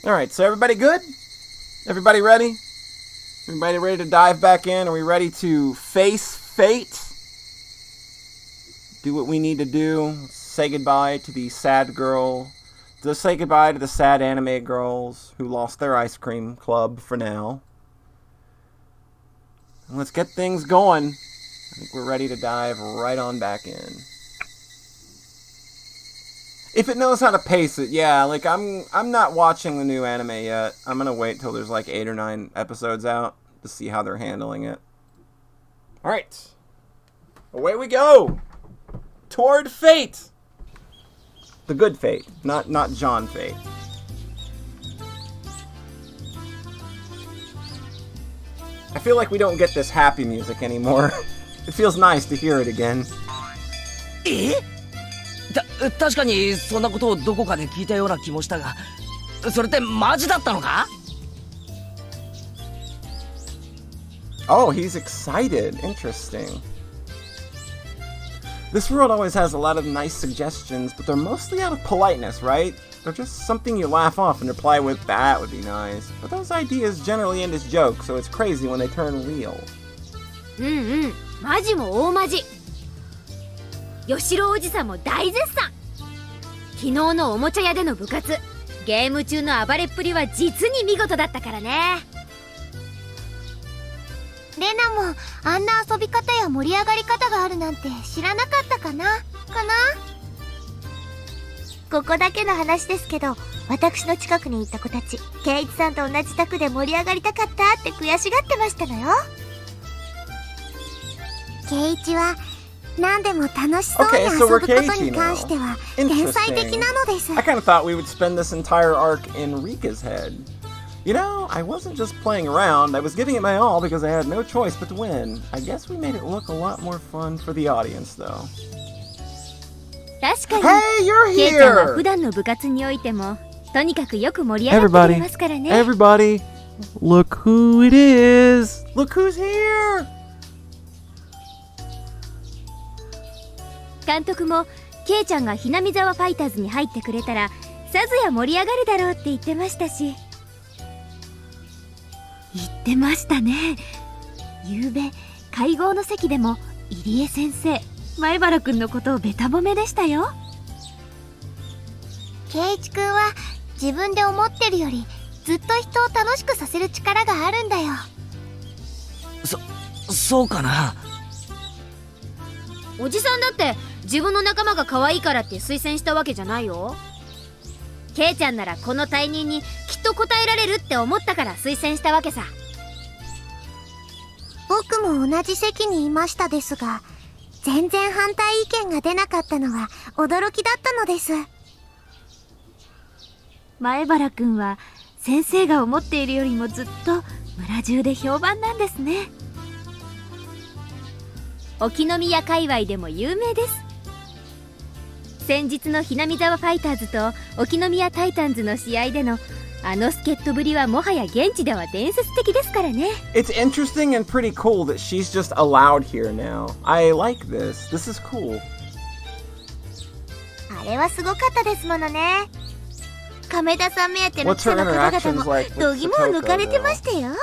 Alright, so everybody good? Everybody ready? Everybody ready to dive back in? Are we ready to face fate? Do what we need to do. Say goodbye to the sad girl. Just say goodbye to the sad anime girls who lost their ice cream club for now. And let's get things going. I think we're ready to dive right on back in. If it knows how to pace it, yeah, like I'm not watching the new anime yet. I'm gonna wait till there's like 8 or 9 episodes out to see how they're handling it. Alright. Away we go! Toward fate! The good fate, not John Fate. I feel like we don't get this happy music anymore. It feels nice to hear it again. 確かにそんなことをどこかで聞いたような気もしたが、それってマジだったのか? Oh, he's excited. Interesting. This world always has a lot of nice suggestions, but they're mostly out of politeness, right? They're just something you laugh off and reply with, that would be nice. But those ideas generally end as jokes, so it's crazy when they turn real. マジも大マジ。吉郎おじさんも大絶賛。昨日のおもちゃ屋での部活、ゲーム中の暴れっぷりは実に見事だったからね。レナもあんな遊び方や盛り上がり方があるなんて知らなかったかなここだけの話ですけど、私の近くにいた子たち、ケイチさんと同じ宅で盛り上がりたかったって悔しがってましたのよ。ケイチは何でも楽しそうに遊ぶことに関しては天才的なのです。I kind of thought we would spend this entire arc in Rika's head. You know, I wasn't just playing around, I was giving it my all because I had no choice but to win. I guess we made it look a lot more fun for the audience, though. 確かに、 Hey, you're ケイちゃんは here! 普段の部活においても、とにかくよく盛り上がってくれますからね。Everybody, look who it is! Look who's here! 監督も、ケイちゃんがひなみざわファイターズに入ってくれたら、さぞや盛り上がるだろうって言ってましたし。言ってましたね。ゆうべ会合の席でも入江先生、前原くんのことをベタ褒めでしたよ。ケイチくんは自分で思ってるよりずっと人を楽しくさせる力があるんだよ。そうかな。おじさんだって自分の仲間が可愛いからって推薦したわけじゃないよ。ケイちゃんならこの退任にきっと応えられるって思ったから推薦したわけさ。僕も同じ席にいましたですが、全然反対意見が出なかったのは驚きだったのです。前原くんは先生が思っているよりもずっと村中で評判なんですね。沖宮界隈でも有名です。先日のひなみざわファイターズと沖宮タイタンズの試合でのあの助っ人ぶりはもはや現地では伝説的ですからね。 It's interesting and pretty cool that she's just allowed here now. I like this. This is cool. あれはすごかったですものね。亀田さん目当ての What's 記者 her の方 interactions 々も like with 度肝を抜かれてま Satoko, したよ。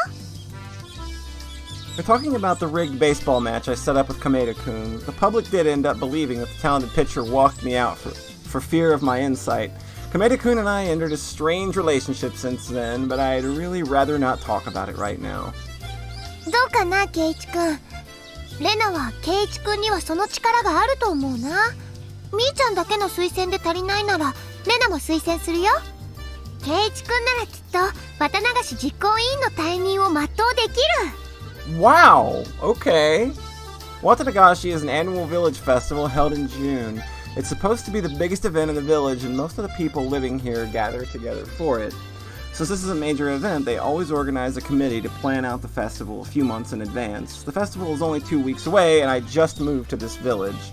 They're talking about the rigged baseball match I set up with Kameda-kun. The public did end up believing that the talented pitcher walked me out for fear of my insight. Kameda-kun and I entered a strange relationship since then, but I'd really rather not talk about it right now. どうかな、ケイチくん。レナはケイチくんにはその力があると思うな。みーちゃんだけの推薦で足りないならレナも推薦するよ。ケイチくんならきっと綿流し実行委員の退任を全うできる。 Wow! Okay. Watanagashi is an annual village festival held in June. It's supposed to be the biggest event in the village, and most of the people living here gather together for it. Since this is a major event, they always organize a committee to plan out the festival a few months in advance. The festival is only 2 weeks away, and I just moved to this village.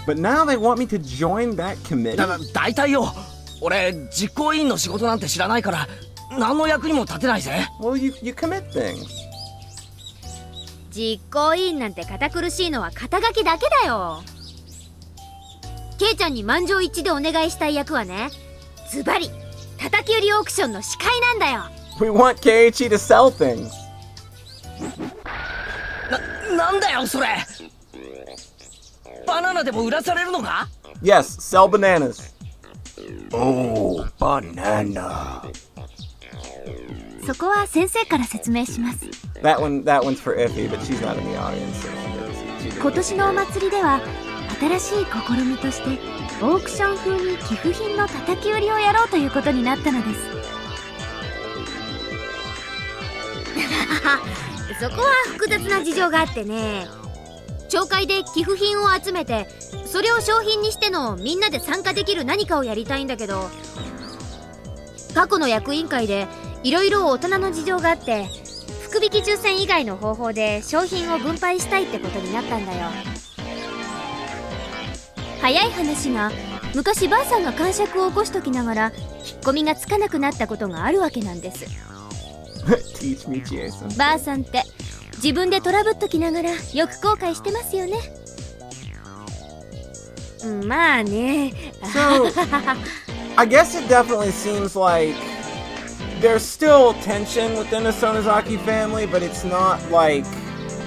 But now they want me to join that committee? 大体よ、俺実行委員の仕事なんて知らないから何の役にも立てないぜ。 Well, you commit things. 実行委員なんて堅苦しいのは肩書きだけだよ。ケイちゃんに満場一致でお願いしたい役はね、ズバリ叩き売りりオークションの司会なんだよ。 We want Keiichi to sell things. なんだよそれ。バナナでも売らされるのか？ Yes, sell bananas. Oh, banana. そこは先生から説明します。 That one's for Iffy, but she's not in the audience, so she does. 今年のお祭りでは新しい試みとしてオークション風に寄付品の叩き売りをやろうということになったのです。そこは複雑な事情があってね。町会で寄付品を集めてそれを商品にしてのみんなで参加できる何かをやりたいんだけど、過去の役員会でいろいろ大人の事情があって福引き抽選以外の方法で商品を分配したいってことになったんだよ。早い話が昔ばあさんが癇癪を起こしときながら引っ込みがつかなくなったことがあるわけなんです。Teach me, Jason. ばあさんって自分でトラブっときながらよく後悔してますよね。まあね。 So, I guess it definitely seems like there's still tension within the Sonozaki family, but it's not like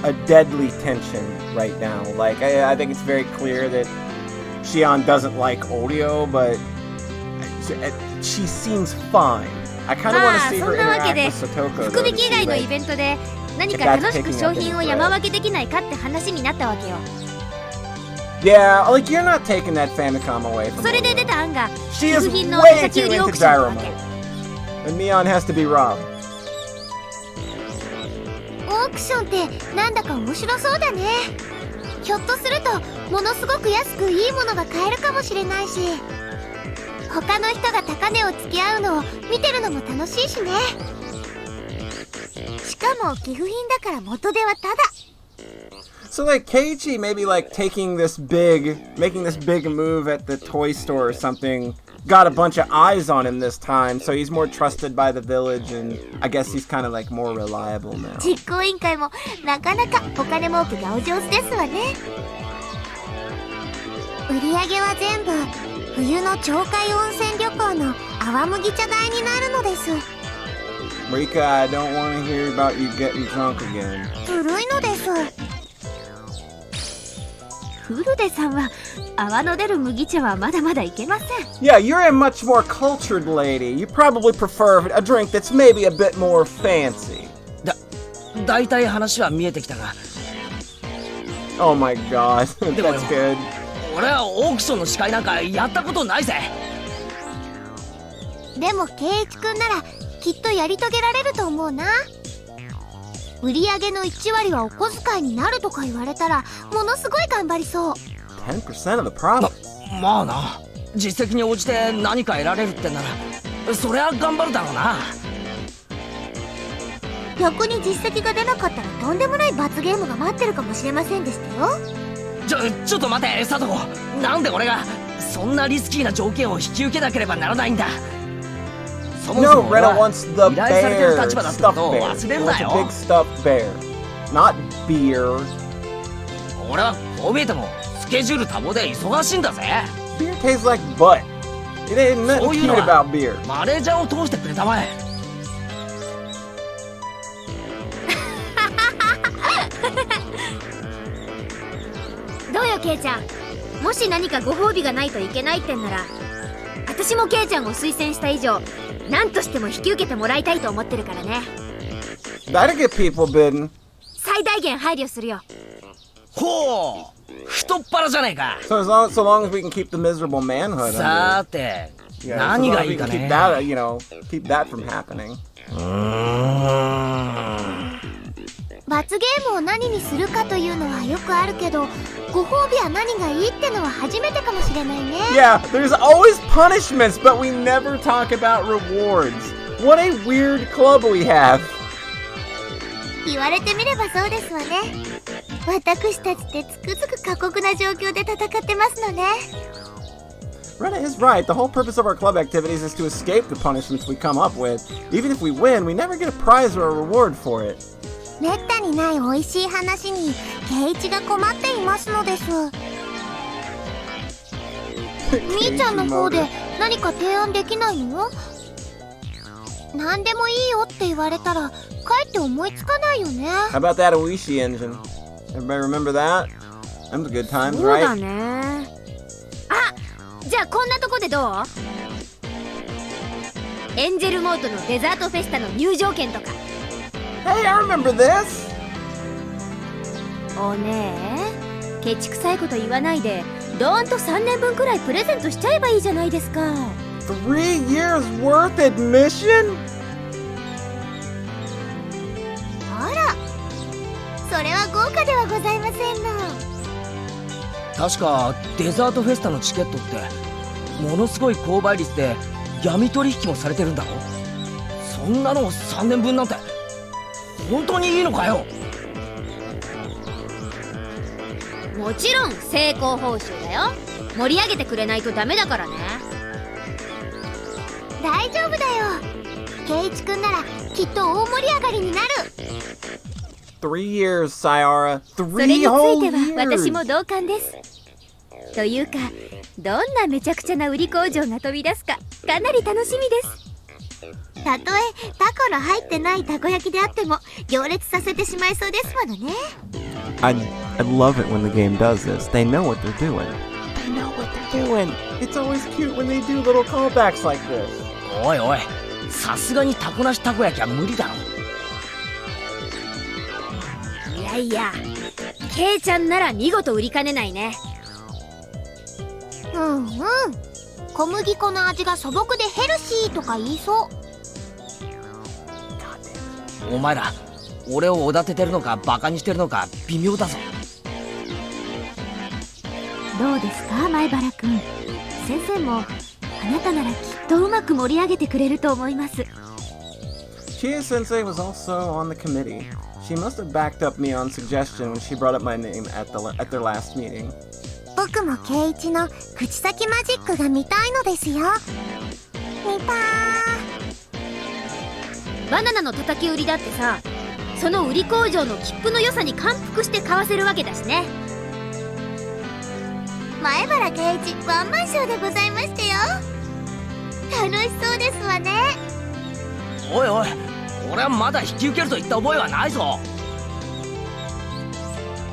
a deadly tension right now. Like, I think it's very clear that Shion doesn't like Oreo, but she seems fine. I kind of want to see her interact with Satoko. 福引き以外のイベントで何か楽しく商品を山分けできないかって話になったわけよ。Yeah, like you're not taking that Famicom away from her. それで出た案が She 寄 is 付品の way 叩き too 売りオー into クションなわ Gyromo. け。 And Mion has to be robbed. オークションってなんだか面白そうだね。ひょっとするとものすごく安くいいものが買えるかもしれないし、他の人が高値をつけ合うのを見てるのも楽しいしね。しかも寄付品だから元手はタダ。 So like Keiichi maybe like making this big move at the toy store or something, got a bunch of eyes on him this time, so he's more trusted by the village, and I guess he's kind of like more reliable now. 実行委員会もなかなかお金儲けがお上手ですわね。売り上げは全部冬の町会温泉旅行の泡麦茶代になるのです。 Rika, I don't want to hear about you getting drunk again. 古いのです。フルデさんは泡の出る麦茶はまだまだいけません。 Yeah, you're a much more cultured lady. You probably prefer a drink that's maybe a bit more fancy. だいたい話は見えてきたが。 Oh my god, that's good. 俺はオークションの司会なんかやったことないぜ。でも圭一くんならきっとやり遂げられると思うな。売り上げの1割はお小遣いになるとか言われたらものすごい頑張りそう。 10% of the profits. まあな、実績に応じて何か得られるってならそりゃ頑張るだろうな。逆に実績が出なかったらとんでもない罰ゲームが待ってるかもしれませんでしたよ。ちょっと待て佐藤、なんで俺がそんなリスキーな条件を引き受けなければならないんだ。そもそ No, も俺 Rena は wants 依 the 頼されてる bear, 立場だった stuffed ことを bear. 忘れ He るな wants a よ。 big stuffed bear, not beer. 俺はこう見えてもスケジュール多忙で忙しいんだぜ。 Beer tastes like butt. It ain't そ nothing ういうの cute は about beer. マネージャーを通してくれたまえ。どうよケイちゃん、もし何かご褒美がないといけないってんなら私もケイちゃんを推薦した以上何としても引き受けてもらいたいと思ってるからね。 That'll get people bidding. 最大限配慮するよ。ほう、太っ腹じゃねえか。 So so long as we can keep the miserable manhood さ under. ーて、 Yeah, so 何 long が as い we いか can keep ね。 that, keep that from happening. 罰ゲームを何にするかというのはよくあるけど、ご褒美は何がいいってのは初めてかもしれないね。 Yeah, there's always punishments, but we never talk about rewards. What a weird club we have. 言われてみればそうですわね。私たちってつくづく過酷な状況で戦ってますのね。 Rena is right. The whole purpose of our club activities is to escape the punishments we come up with. Even if we win, we never get a prize or a reward for it. めったにない美味しい話に圭一が困っていますのです。みーちゃんの方で何か提案できないの？何でもいいよって言われたらかえって思いつかないよね。 How about that Oishi engine? Everybody remember that? Them the good times, そうだ right? ね。あ、じゃあこんなとこでどう？エンジェルモートのデザートフェスタの入場券とか。 Hey, I remember this! おねえ、ケチくさいこと言わないで、どーんと3年分くらいプレゼントしちゃえばいいじゃないですか。3 years worth admission? あら、それは豪華ではございませんの。確かデザートフェスタのチケットってものすごい高倍率で闇取引もされてるんだろ。そんなの3年分なんて本当にいいのかよ。もちろん成功報酬だよ。盛り上げてくれないとダメだからね。大丈夫だよ。圭一くんならきっと大盛り上がりになる。3 years, Sayara. それに 3つい whole ては私 years! も同感です。というか、どんなめちゃくちゃな売り工場が飛び出すかかなり楽しみです。たとえタコの入ってないたこ焼きであっても行列させてしまいそうですものね。I love it when the game does this. They know what they're doing. They know what they're doing. It's always cute when they do little callbacks like this. おいおい、さすがにタコなしたこ焼きは無理だろ。いやいや、ケイちゃんなら見事売りかねないね。うんうん。小麦粉の味が素朴でヘルシーとか言いそう。お前ら俺をおだててるのかバカにしてるのか微妙だぞ。どうですか前原くん。先生もあなたならきっとうまく盛り上げてくれると思います。 Chie Sensei was also on the committee. She must have backed up me on suggestion when she brought up my name at their last meeting. 僕も圭一の口先マジックが見たいのですよ。見たバナナの叩き売りだってさ、その売り工場の切符の良さに感服して買わせるわけだしね。前原圭一ワンマンショーでございましたよ。楽しそうですわね。おいおい、俺はまだ引き受けると言った覚えはないぞ。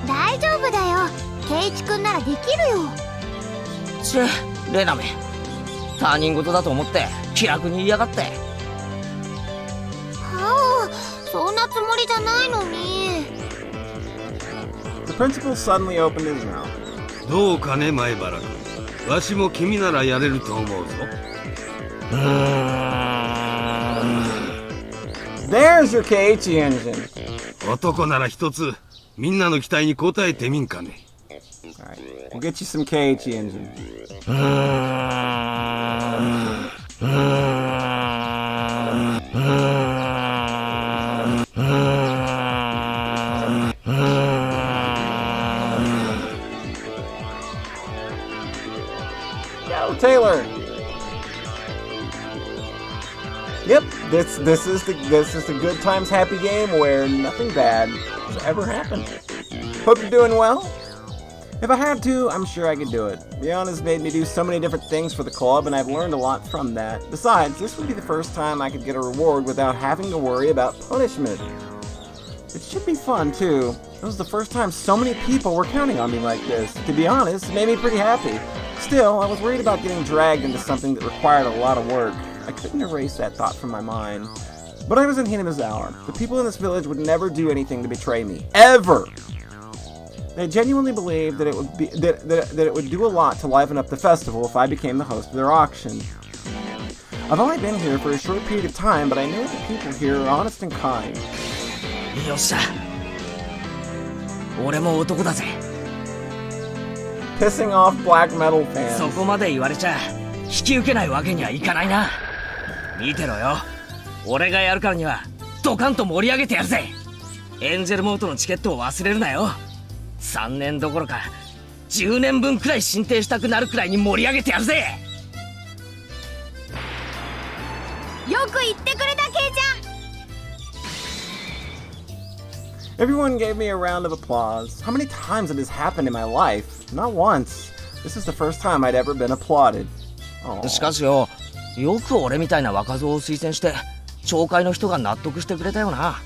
大丈夫だよ。圭一くんならできるよ。チェ、レナめ、他人事だと思って気楽に言いやがって。はあ、そんなつもりじゃないのに。 The principal suddenly opened his mouth. どうかね前原君、わしも君ならやれると思うぞ。There's your Keiichi engine. 男なら一つみんなの期待に応えてみんかね。Alright, we'll get you some Keiichi engine. Go, Taylor. Yep, this is the good times happy game where nothing bad has ever happened. Hope you're doing well. If I had to, I'm sure I could do it. Rihanna's made me do so many different things for the club, and I've learned a lot from that. Besides, this would be the first time I could get a reward without having to worry about punishment. It should be fun, too. It was the first time so many people were counting on me like this. To be honest, it made me pretty happy. Still, I was worried about getting dragged into something that required a lot of work. I couldn't erase that thought from my mind. But I was in Hinamizawa. The people in this village would never do anything to betray me. Ever! They genuinely believed that it would be that it would do a lot to liven up the festival if I became the host of their auction. I've only been here for a short period of time, but I know the people here are honest and kind. よっしゃ、俺も男だぜ。 Pissing off black metal そ fans. こまで言われちゃ引き受けないわけにはいかないな。見てろよ、俺がやるからにはドカンと盛り上げてやるぜ。エンジェルモートのチケットを忘れるなよ。3年どころか10年分くらい進呈したくなるくらいに盛り上げてやるぜ。よく言ってくれたケイちゃん。 Everyone gave me a round of applause. How many times it has happened in my life? Not once. This is the first time I'd ever been applauded. Aw. しかしよ、よく俺みたいな若造を推薦して町会の人が納得してくれたよな。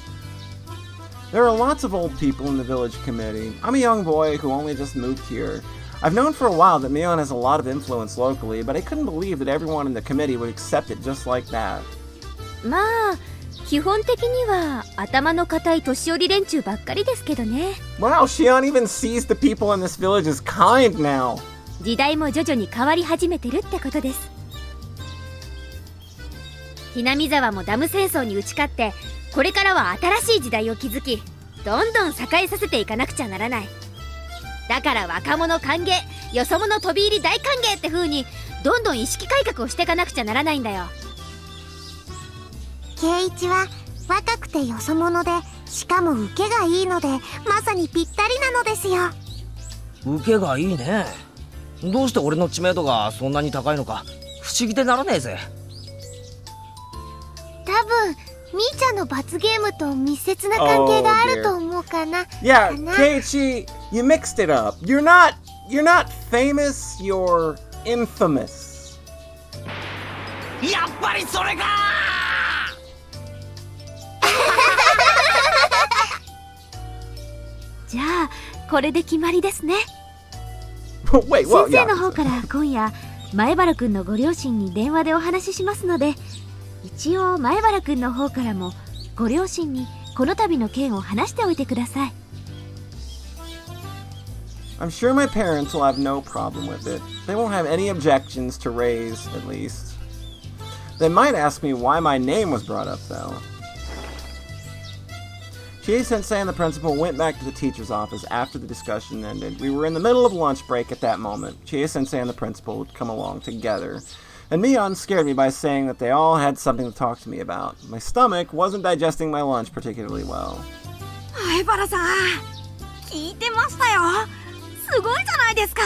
There are lots of old people in the village committee. I'm a young boy who only just moved here. I've known for a while that Mion has a lot of influence locally, but I couldn't believe that everyone in the committee would accept it just like that. まあ基本的には頭の固い年寄り連中ばっかりですけどね。 Wow, Shion even sees the people in this village as kind now. 時代も徐々に変わり始めてるってことです。ひなみ沢もダム戦争に打ち勝って、これからは新しい時代を築き、どんどん栄えさせていかなくちゃならない。だから若者歓迎、よそ者飛び入り大歓迎って風にどんどん意識改革をしていかなくちゃならないんだよ。圭一は若くてよそ者で、しかも受けがいいので、まさにぴったりなのですよ。受けがいいね。どうして俺の知名度がそんなに高いのか不思議でならねえぜ。多分みーちゃんの罰ゲームと密接な関係があると思うかな。Yeah, Keiichi, you mixed it up. You're not famous, you're infamous. やっぱりそれかじゃあこれで決まりですね。 Wait, well, 先生 yeah. の方から今夜前原くんのご両親に電話でお話ししますので、一応前原くんの方からもご両親にこの度の件を話しておいてください。 I'm sure my parents will have no problem with it. They won't have any objections to raise, at least. They might ask me why my name was brought up, though. Chie-sensei and the principal went back to the teacher's office after the discussion ended. We were in the middle of lunch break at that moment. Chie-sensei and the principal would come along together. And Mion scared me by saying that they all had something to talk to me about. My stomach wasn't digesting my lunch particularly well. 灰原さん、聞いてましたよ。すごいじゃないですか。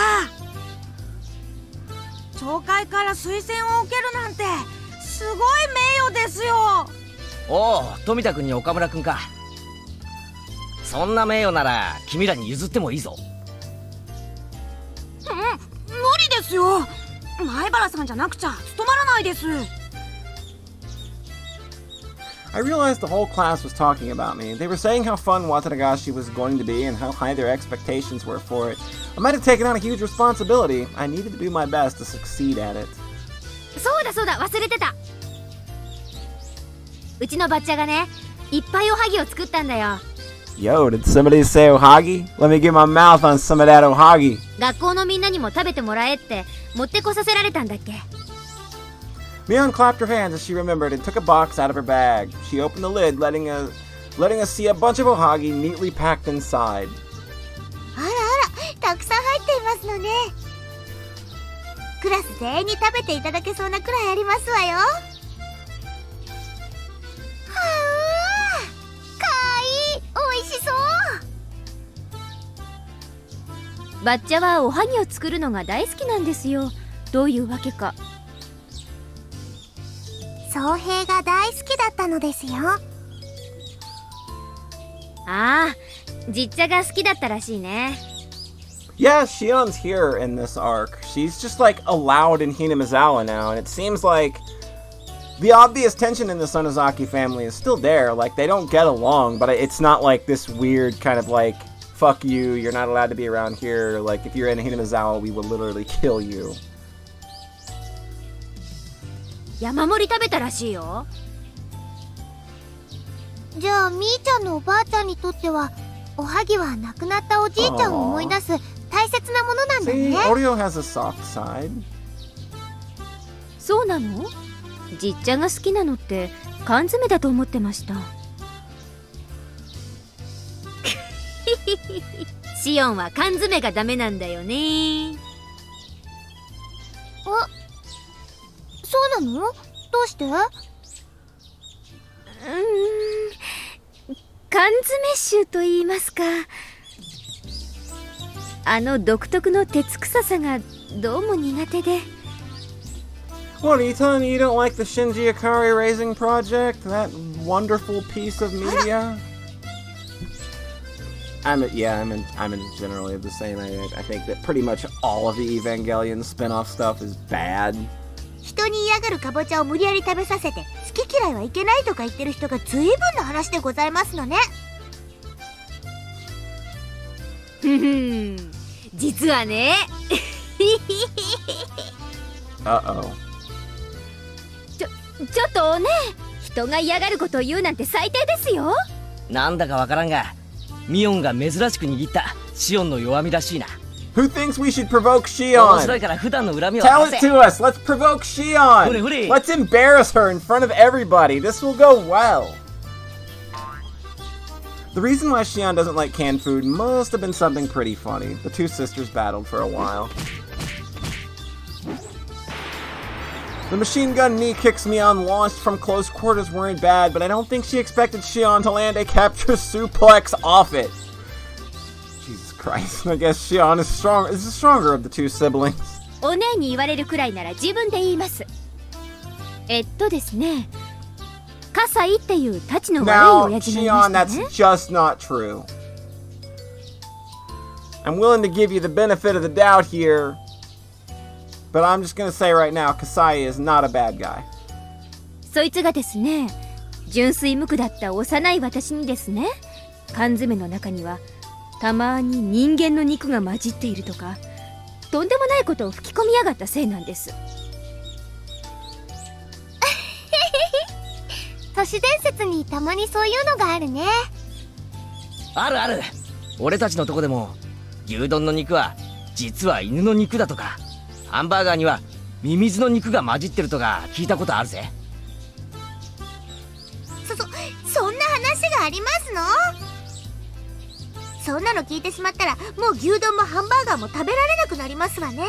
町会から推薦を受けるなんてすごい名誉ですよ。おお、富田君に岡村君か。そんな名誉なら君らに譲ってもいいぞ。無理ですよ。前原さんじゃなくちゃ務まらないです。I realized the whole class was talking about me. They were saying how fun Watanagashi was going to be and how high their expectations were for it. I might have taken on a huge responsibility. I needed to do my best to succeed at it. そうだそうだ、忘れてた。うちのバッチャがね、いっぱいおはぎを作ったんだよ。 Yo, did somebody say ohagi? Let me get my mouth on some of that ohagi. 学校のみんなにも食べてもらえって持ってこさせられたんだっけ。 Mion clapped her hands as she remembered and took a box out of her bag. She opened the lid, letting us see a bunch of ohagi neatly packed inside. あらあら、たくさん入っていますのね。クラス全員に食べていただけそうなくらいありますわよ。はう、かわいい、おいしそう。バッチャはおはぎを作るのが大好きなんですよ。どういうわけか。宗平が大好きだったのですよ。ああ、じっちゃが好きだったらしいね。 Yeah, Shion's here in this arc. She's just like allowed in Hinamizawa now, and it seems like the obvious tension in the Sonozaki family is still there. Like, they don't get along, but it's not like this weird kind of like, fuck you, you're not allowed to be around here. Like, if you're in Hinamizawa, we will literally kill you. 山盛り食べたらしいよ。じゃあみーちゃんのおばあちゃんにとってはおはぎは亡くなったおじいちゃんを思い出す大切なものなんだ See, ね。 Oreo has a soft side. そうなの？じっちゃが好きなのって缶詰だと思ってました。シオンは缶詰がダメなんだよね。あ、そうなの？どうして？缶詰臭と言いますか、あの独特の鉄臭さがどうも苦手で。 What, are you telling me you don't like the Shinji Ikari raising project? That wonderful piece of media? I'm generally the same. I think that pretty much all of the Evangelion spin-off stuff is bad. 人に嫌がるかぼちゃを無理やり食べさせて好き嫌いはいけないとか言ってる人が随分な話でございますのね。ふふん、実はねUh-oh. ちょっとおねえ、人が嫌がることを言うなんて最低ですよ。なんだかわからんが、ミオンが珍しく握ったシオンの弱みらしいな。 Who thinks we should provoke 面白い Shion? から普段の恨みを Tell 話 it せ。 to us. Let's provoke Shion. Hurry, hurry. Let's embarrass her in front of everybody. This will go well. The reason why Shion doesn't like canned food must have been something pretty funny. The two sisters battled for a while. The machine gun knee kicks Mion launched from close quarters weren't bad, but I don't think she expected Shion to land a capture suplex off it. Jesus Christ. I guess Shion is the stronger of the two siblings. おねえに言われるくらいなら自分で言います。ですね、葛西っていうたちの悪い Now, 親父がいま Shion, した that's ね。 just not true. I'm willing to give you the benefit of the doubt here, but I'm just gonna say right now, Kasai is not a bad guy. そいつがですね、純粋無垢だった幼い私にですね、缶詰の中にはたまに人間の肉が混じっているとか、とんでもないことを吹き込みやがったせいなんです。都市伝説にたまにそういうのがあるね。あるある。俺たちのとこでも牛丼の肉は実は犬の肉だとか、ハンバーガーにはミミズの肉が混じってるとか聞いたことあるぜ。そんな話がありますの？そんなの聞いてしまったらもう牛丼もハンバーガーも食べられなくなりますわね。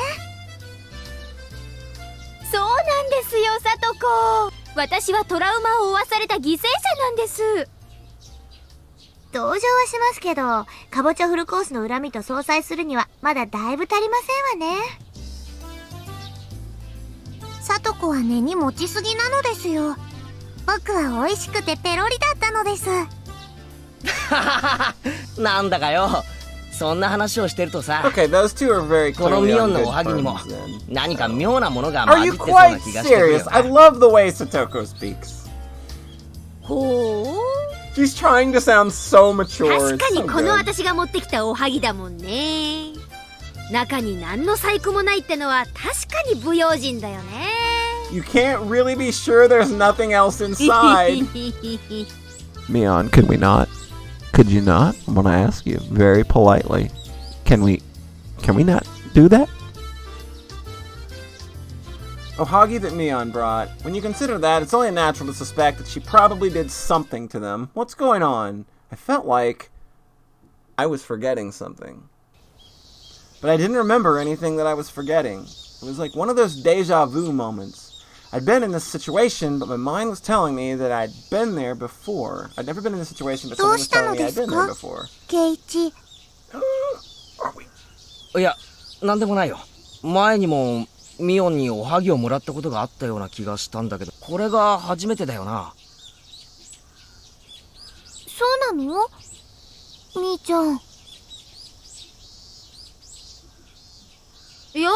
そうなんですよ、さとこ。私はトラウマを負わされた犠牲者なんです。同情はしますけど、かぼちゃフルコースの恨みと相殺するにはまだだいぶ足りませんわね。さとこは根に持ちすぎなのですよ。僕は美味しくてペロリだったのです。なんだかよ、そんな話をしてるとさ、 Okay, those two are very この clearly ミオ on ンの good おはぎにも terms then. 何か妙なものが Are 混じ you ってそうな quite 気がしてくるよ serious? I な。 love the way Satoko speaks. ほう、 She's trying to sound so mature. 確か It's に so この good. 私が持ってきたおはぎだもんね。中に何の細工もないってのは確かに不用心だよね。You can't really be sure there's nothing else inside. Mion, could we not? Could you not? I'm gonna ask you very politely. Can we not do that? Ohagi that Mion brought. When you consider that, it's only natural to suspect that she probably did something to them. What's going on? I felt like I was forgetting something. But I didn't remember anything that I was forgetting. It was like one of those deja vu moments. I'd been in this situation, but my mind was telling me that I'd been there before. I'd never been in this situation, but something was telling me I'd been there before. ケイチ、 Are we? いや、なんでもないよ。前にもミオンにおはぎをもらったことがあったような気がしたんだけど、これが初めてだよな。そうなの？みーちゃん。いや、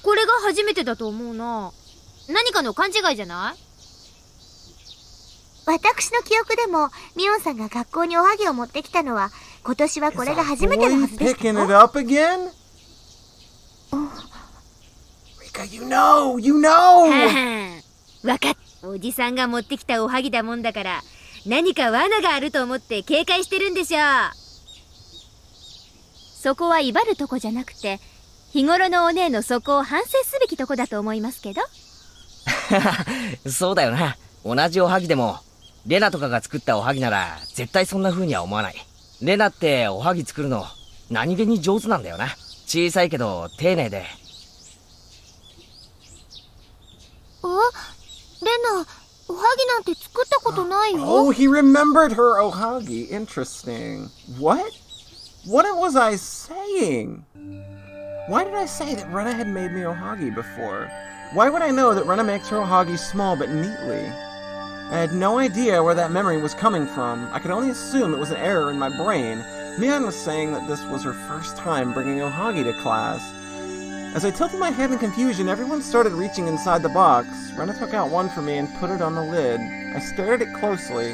これが初めてだと思うな。何かの勘違いじゃない？私の記憶でもミオンさんが学校におはぎを持ってきたのは今年はこれが初めてのはずですけ picking ど。 it up again? Rika, you know! わかっ、おじさんが持ってきたおはぎだもんだから何か罠があると思って警戒してるんでしょう。そこは威張るとこじゃなくて日頃のお姉の底を反省すべきとこだと思いますけど。そうだよな。同じおはぎでもレナとかが作ったおはぎなら絶対そんな風には思わない。レナっておはぎ作るの何気に上手なんだよな。小さいけど丁寧で。レナ、おはぎなんて作ったことないよ。 Oh, he remembered her ohagi. Interesting. What? What was I saying? Why did I say that Rena had made me ohagi before? Why would I know that Rena makes her ohagi small but neatly? I had no idea where that memory was coming from. I could only assume it was an error in my brain. Mian was saying that this was her first time bringing ohagi to class. As I tilted my head in confusion, everyone started reaching inside the box. Rena took out one for me and put it on the lid. I stared at it closely.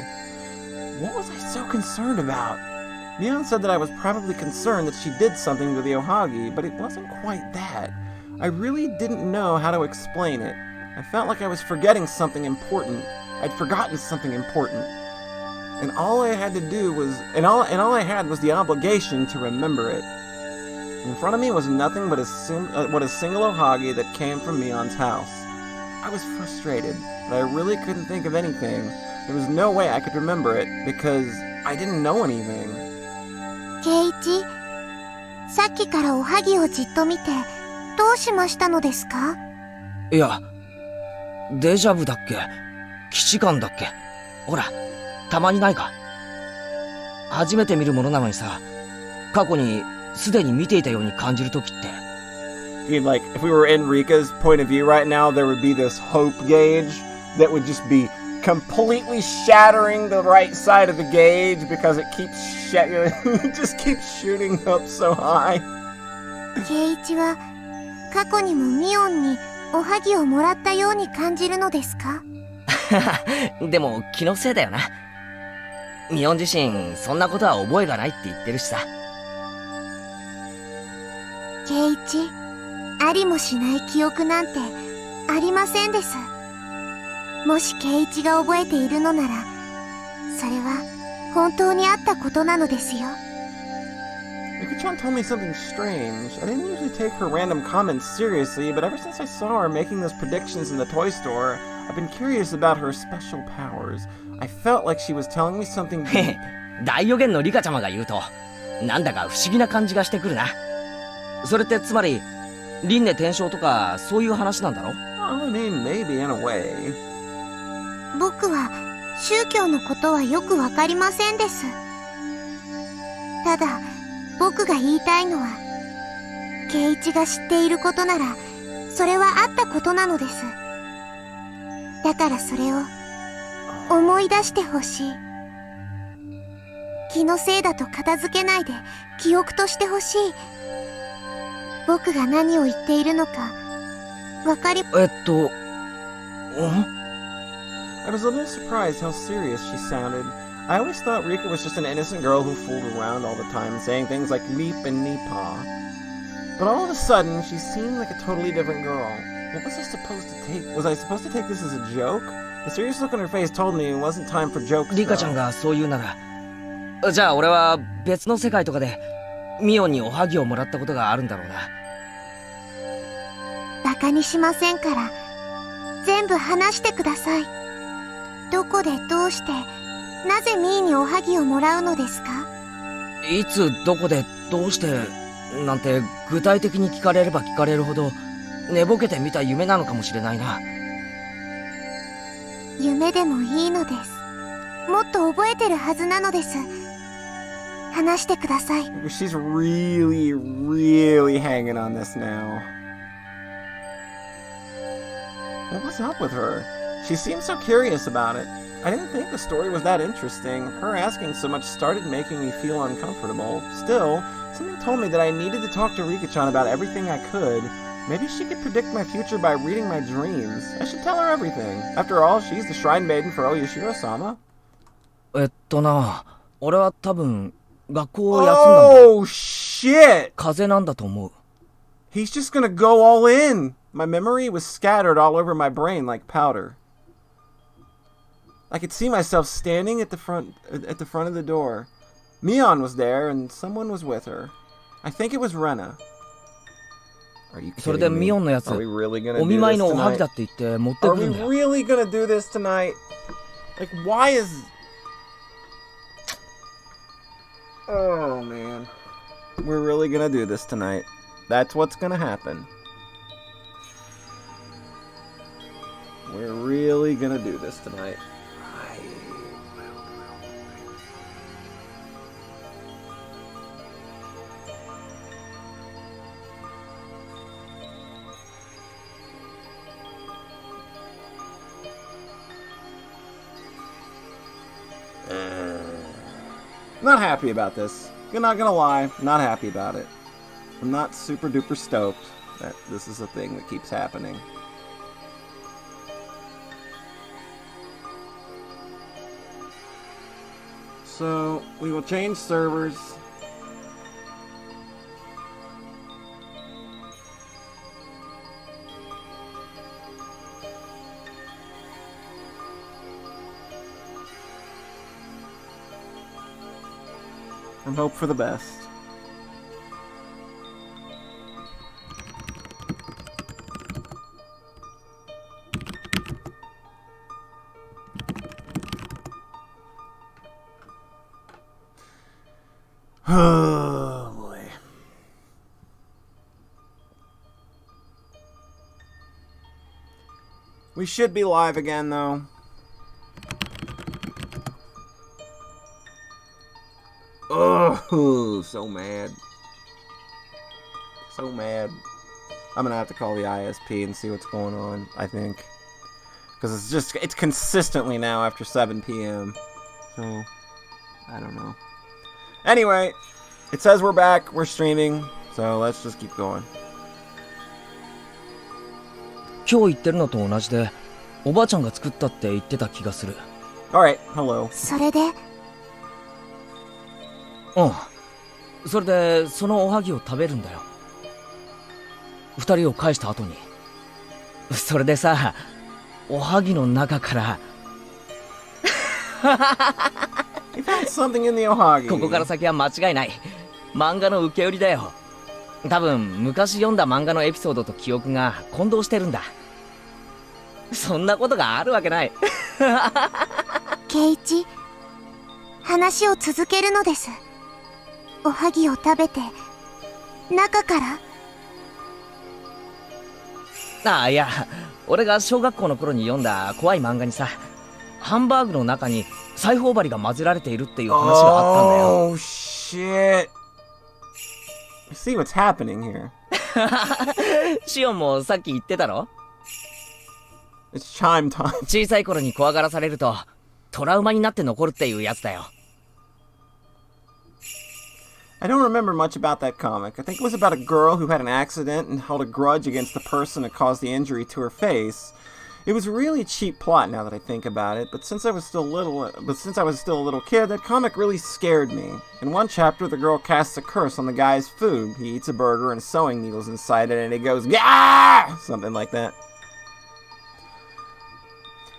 What was I so concerned about? Mion said that I was probably concerned that she did something to the Ohagi, but it wasn't quite that. I really didn't know how to explain it. I felt like I was forgetting something important. I'd forgotten something important. And all I had I had was the obligation to remember it. In front of me was nothing but a single Ohagi that came from Mion's house. I was frustrated, but I really couldn't think of anything. There was no way I could remember it, because I didn't know anything. 圭一、さっきからおはぎをじっと見て、どうしましたのですか？いや、デジャブだっけ？既視感だっけ？ほら、たまにないか？初めて見るものなのにさ、過去にすでに見ていたように感じるときって。Like, if we were in Rika's point of view right now, there would be this hope gauge that would just be completely shattering the right side of the gauge because it just keeps shooting up so high. 圭一は過去にもミオンにおはぎをもらったように感じるのですか？でも気のせいだよな。ミオン自身そんなことは覚えがないって言ってるしさ。圭一、ありもしない記憶なんてありませんです。もし圭一が覚えているのなら、それは本当にあったことなのですよ。Yuki-chan told me something strange. I didn't usually take her random comments seriously, but ever since I saw her making those predictions in the toy store, I've been curious about her special powers. I felt like she was telling me something deep. 大予言のリカちゃまが言うと、なんだか不思議な感じがしてくるな。それってつまり、輪廻転生とかそういう話なんだろ？ I mean, maybe in a way. 僕は宗教のことはよくわかりませんです。ただ、僕が言いたいのは、圭一が知っていることなら、それはあったことなのです。だからそれを思い出してほしい。気のせいだと片付けないで記憶としてほしい。僕が何を言っているのかわかり。I was a little surprised how serious she sounded. I always thought Rika was just an innocent girl who fooled around all the time, saying things like meep and meepaw. But all of a sudden, she seemed like a totally different girl. What was I supposed to take? Was I supposed to take this as a joke? The serious look on her face told me it wasn't time for jokes. リカちゃんがそう言うなら、じゃあ俺は別の世界とかでミオンにおはぎをもらったことがあるんだろうな。バカにしませんから、全部話してください。どこでどうして、なぜミーにおはぎをもらうのですか？いつどこでどうしてなんて具体的に聞かれれば聞かれるほど寝ぼけて見た夢なのかもしれないな。夢でもいいのです。もっと覚えてるはずなのです。話してください。She's really, really hanging on this now. What was up with her? She seemed so curious about it. I didn't think the story was that interesting. Her asking so much started making me feel uncomfortable. Still, something told me that I needed to talk to Rika-chan about everything I could. Maybe she could predict my future by reading my dreams. I should tell her everything. After all, she's the shrine maiden for Oyashiro-sama. 俺は多分学校を休んだんだ。Oh, shit! 風邪なんだと思う。He's just gonna go all in. My memory was scattered all over my brain like powder. I could see myself standing at the front of the door. Mion was there, and someone was with her. I think it was Rena. Are you それで kidding ミ me? オンのやつ、 Are we really gonna お do 見舞い this のおはぎ tonight? だって言って持ってく Are る we んだよ。 really gonna do this tonight? Like, why is... Oh, man. We're really gonna do this tonight. That's what's gonna happen. We're really gonna do this tonight. Not happy about this. I'm not gonna lie, not happy about it. I'm not super duper stoked. that this is a thing that keeps happening. So, we will change servers. And hope for the best. Oh boy. We should be live again though. Oh, so mad. So mad. I'm gonna have to call the ISP and see what's going on, I think. Because it's consistently now after 7 p.m. So, I don't know. Anyway, it says we're back, we're streaming, so let's just keep going. 今日言ってるのと同じで、おばあちゃんが作ったって言ってた気がする。Alright, hello. それでうん。それで、そのおはぎを食べるんだよ。二人を返した後に。それでさ、おはぎの中から。You found something in the ohagi. ここから先は間違いない。漫画の受け売りだよ。多分、昔読んだ漫画のエピソードと記憶が混同してるんだ。そんなことがあるわけない。圭一、話を続けるのです。おはぎを食べて、中からああ、いや、俺が小学校の頃に読んだ怖い漫画にさ、ハンバーグの中に裁縫針が混ぜられているっていう話があったんだよ。Oh, shit. See what's happening here. シオンもさっき言ってたろ？ It's chime time. 小さい頃に怖がらされると、トラウマになって残るっていうやつだよ。I don't remember much about that comic. I think it was about a girl who had an accident and held a grudge against the person that caused the injury to her face. It was a really cheap plot now that I think about it, but since I was still a little kid, that comic really scared me. In one chapter, the girl casts a curse on the guy's food. He eats a burger and sewing needles inside it, and he goes, "Gah!" Something like that.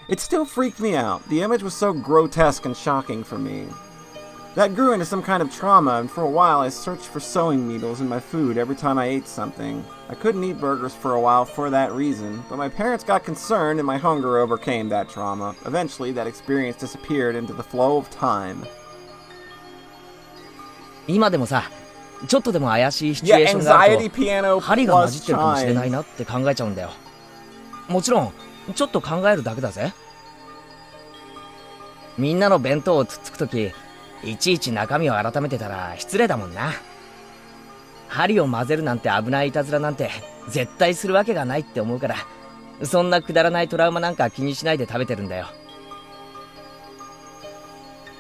It still freaked me out. The image was so grotesque and shocking for me. That grew into some kind of trauma, and for a while I searched for sewing needles in my food every time I ate something. I couldn't eat burgers for a while for that reason, but my parents got concerned and my hunger overcame that trauma. Eventually, that experience disappeared into the flow of time. 今でもさ、ちょっとでも怪しいシチュエーションがある anxiety piano と、針が混じ plus ってるかもしれない chime. なって考えちゃうんだよ。もちろん、ちょっと考えるだけだぜ。みんなの弁当をつっつくとき、いちいち中身を改めてたら失礼だもんな。針を混ぜるなんて危ないいたずらなんて絶対するわけがないって思うから、そんなくだらないトラウマなんか気にしないで食べてるんだよ。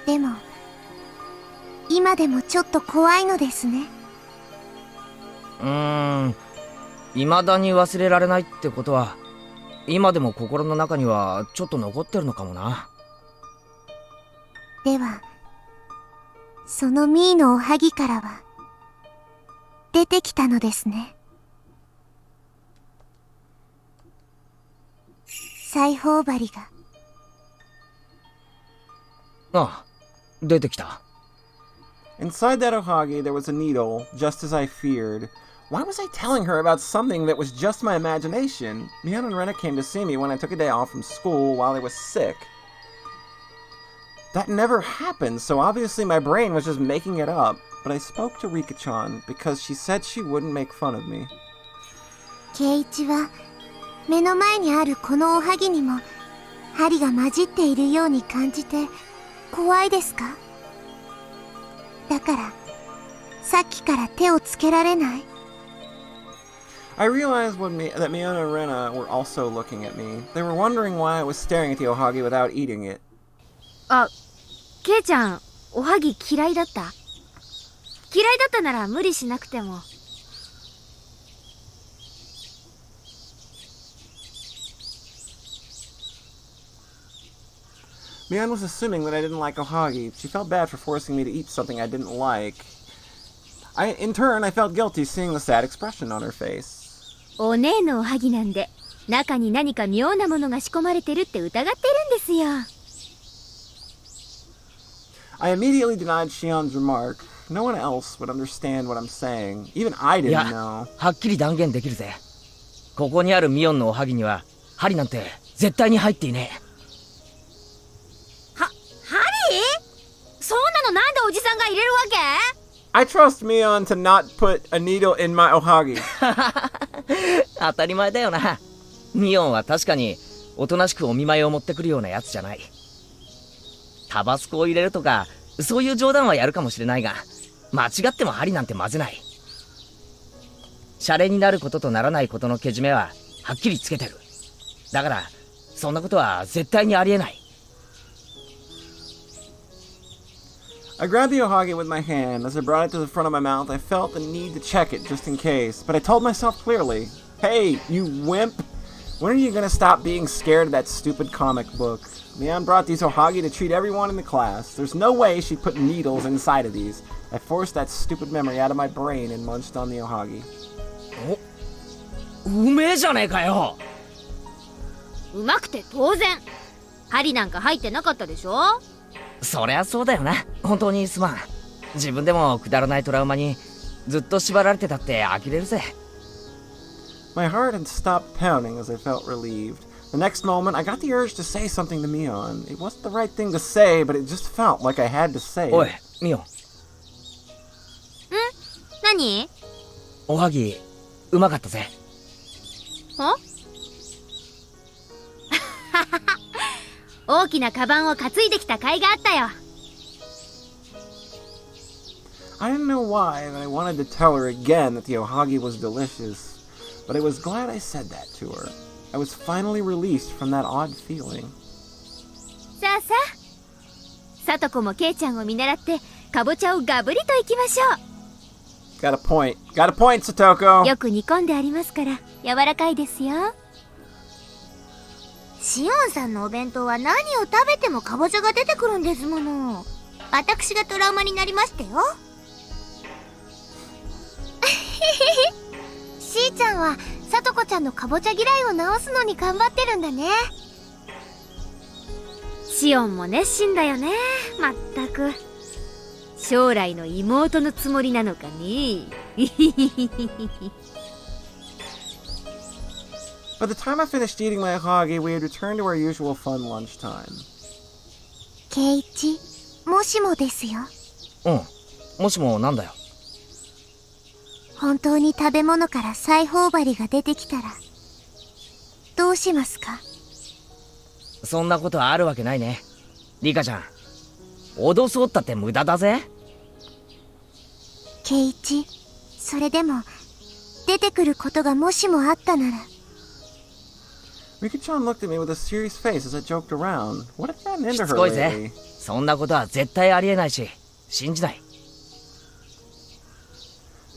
でも、今でもちょっと怖いのですね。未だに忘れられないってことは、今でも心の中にはちょっと残ってるのかもな。では、そのミーのおはぎからは、出てきたのですね。裁縫針が。ああ、出てきた。Inside that ohagi, there was a needle, just as I feared. Why was I telling her about something that was just my imagination? Mion and Rena came to see me when I took a day off from school while I was sick. That never happened, so obviously my brain was just making it up. But I spoke to Rika-chan because she said she wouldn't make fun of me. 圭一は、目の前にあるこのおはぎにも、針が混じっているように感じて、怖いですか？だから、さっきから手をつけられない。I realized that Mion and Rena were also looking at me. They were wondering why I was staring at the ohagi without eating it. あ、ケイちゃん、おはぎ嫌いだった？嫌いだったなら無理しなくても。Mian was assuming that I didn't like ohagi. She felt bad for forcing me to eat something I didn't like. In turn, I felt guilty seeing the sad expression on her face. お姉のおはぎなんで中に何か妙なものが仕込まれてるって疑ってるんですよ。I immediately denied Shion's remark. No one else would understand what I'm saying. Even I い didn't や know. はっきり断言できるぜ。ここにあるミオンのおはぎには針なんて絶対に入っていねえ。針？そんなのなんでおじさんが入れるわけ？ I trust Mion to not put a needle in my ohagi. 当たり前だよな。ミオンは確かにおとなしくお見舞いを持ってくるようなやつじゃない。タバスコを入れるとかそういう冗談はやるかもしれないが、間違っても針なんて混ぜない。シャレになることとならないことのけじめははっきりつけてる。だからそんなことは絶対にありえない。I grabbed the ohagi with my hand. As I brought it to the front of my mouth, I felt the need to check it just in case. But I told myself clearly, hey, you wimp! When are you gonna stop being scared of that stupid comic book? Mian brought these ohagi to treat everyone in the class. There's no way she'd put needles inside of these. I forced that stupid memory out of my brain and munched on the ohagi. うめえじゃねえかよ。うまくて当然。針なんか入ってなかったでしょ？そりゃそうだよな。本当にすまん。自分でもくだらないトラウマにずっと縛られてたって呆れるぜ。My heart had stopped pounding as I felt relieved. The next moment, I got the urge to say something to Mion. It wasn't the right thing to say, but it just felt like I had to say おい it. ミオン、何？おはぎうまかったぜ。大きなカバンを担いできた甲斐があったよ。I didn't know why, but I wanted to tell her again that the ohagi was delicious. But I was glad I said that to her. I was finally released from that odd feeling. さあさあ、さとこもケイちゃんを見習ってかぼちゃをガブリといきましょ Got a point. Got a point, Satoko. う。よく煮込んでありますから柔らかいですよ。シオンさんのお弁当は何を食べてもかぼちゃが出てくるんですもの。私がトラウマになりましたよ。しーちゃんはさとこちゃんのかぼちゃ嫌いを直すのに頑張ってるんだね。シオンも熱心だよね。まったく将来の妹のつもりなのかね。By the time I finished eating my ohagi, we had returned to our usual fun lunchtime. ケイチ、もしもですよ。うん。もしもなんだよ。本当に食べ物から裁縫針が出てきたらどうしますか？そんなことあるわけないね。リカちゃん、脅そうったって無駄だぜ。ケイチ、それでも出てくることがもしもあったなら。Rika-chan looked at me with a serious face as I joked around. What had gotten し into つ her こいぜ。 lately? そんなことは絶対ありえないし、信じない。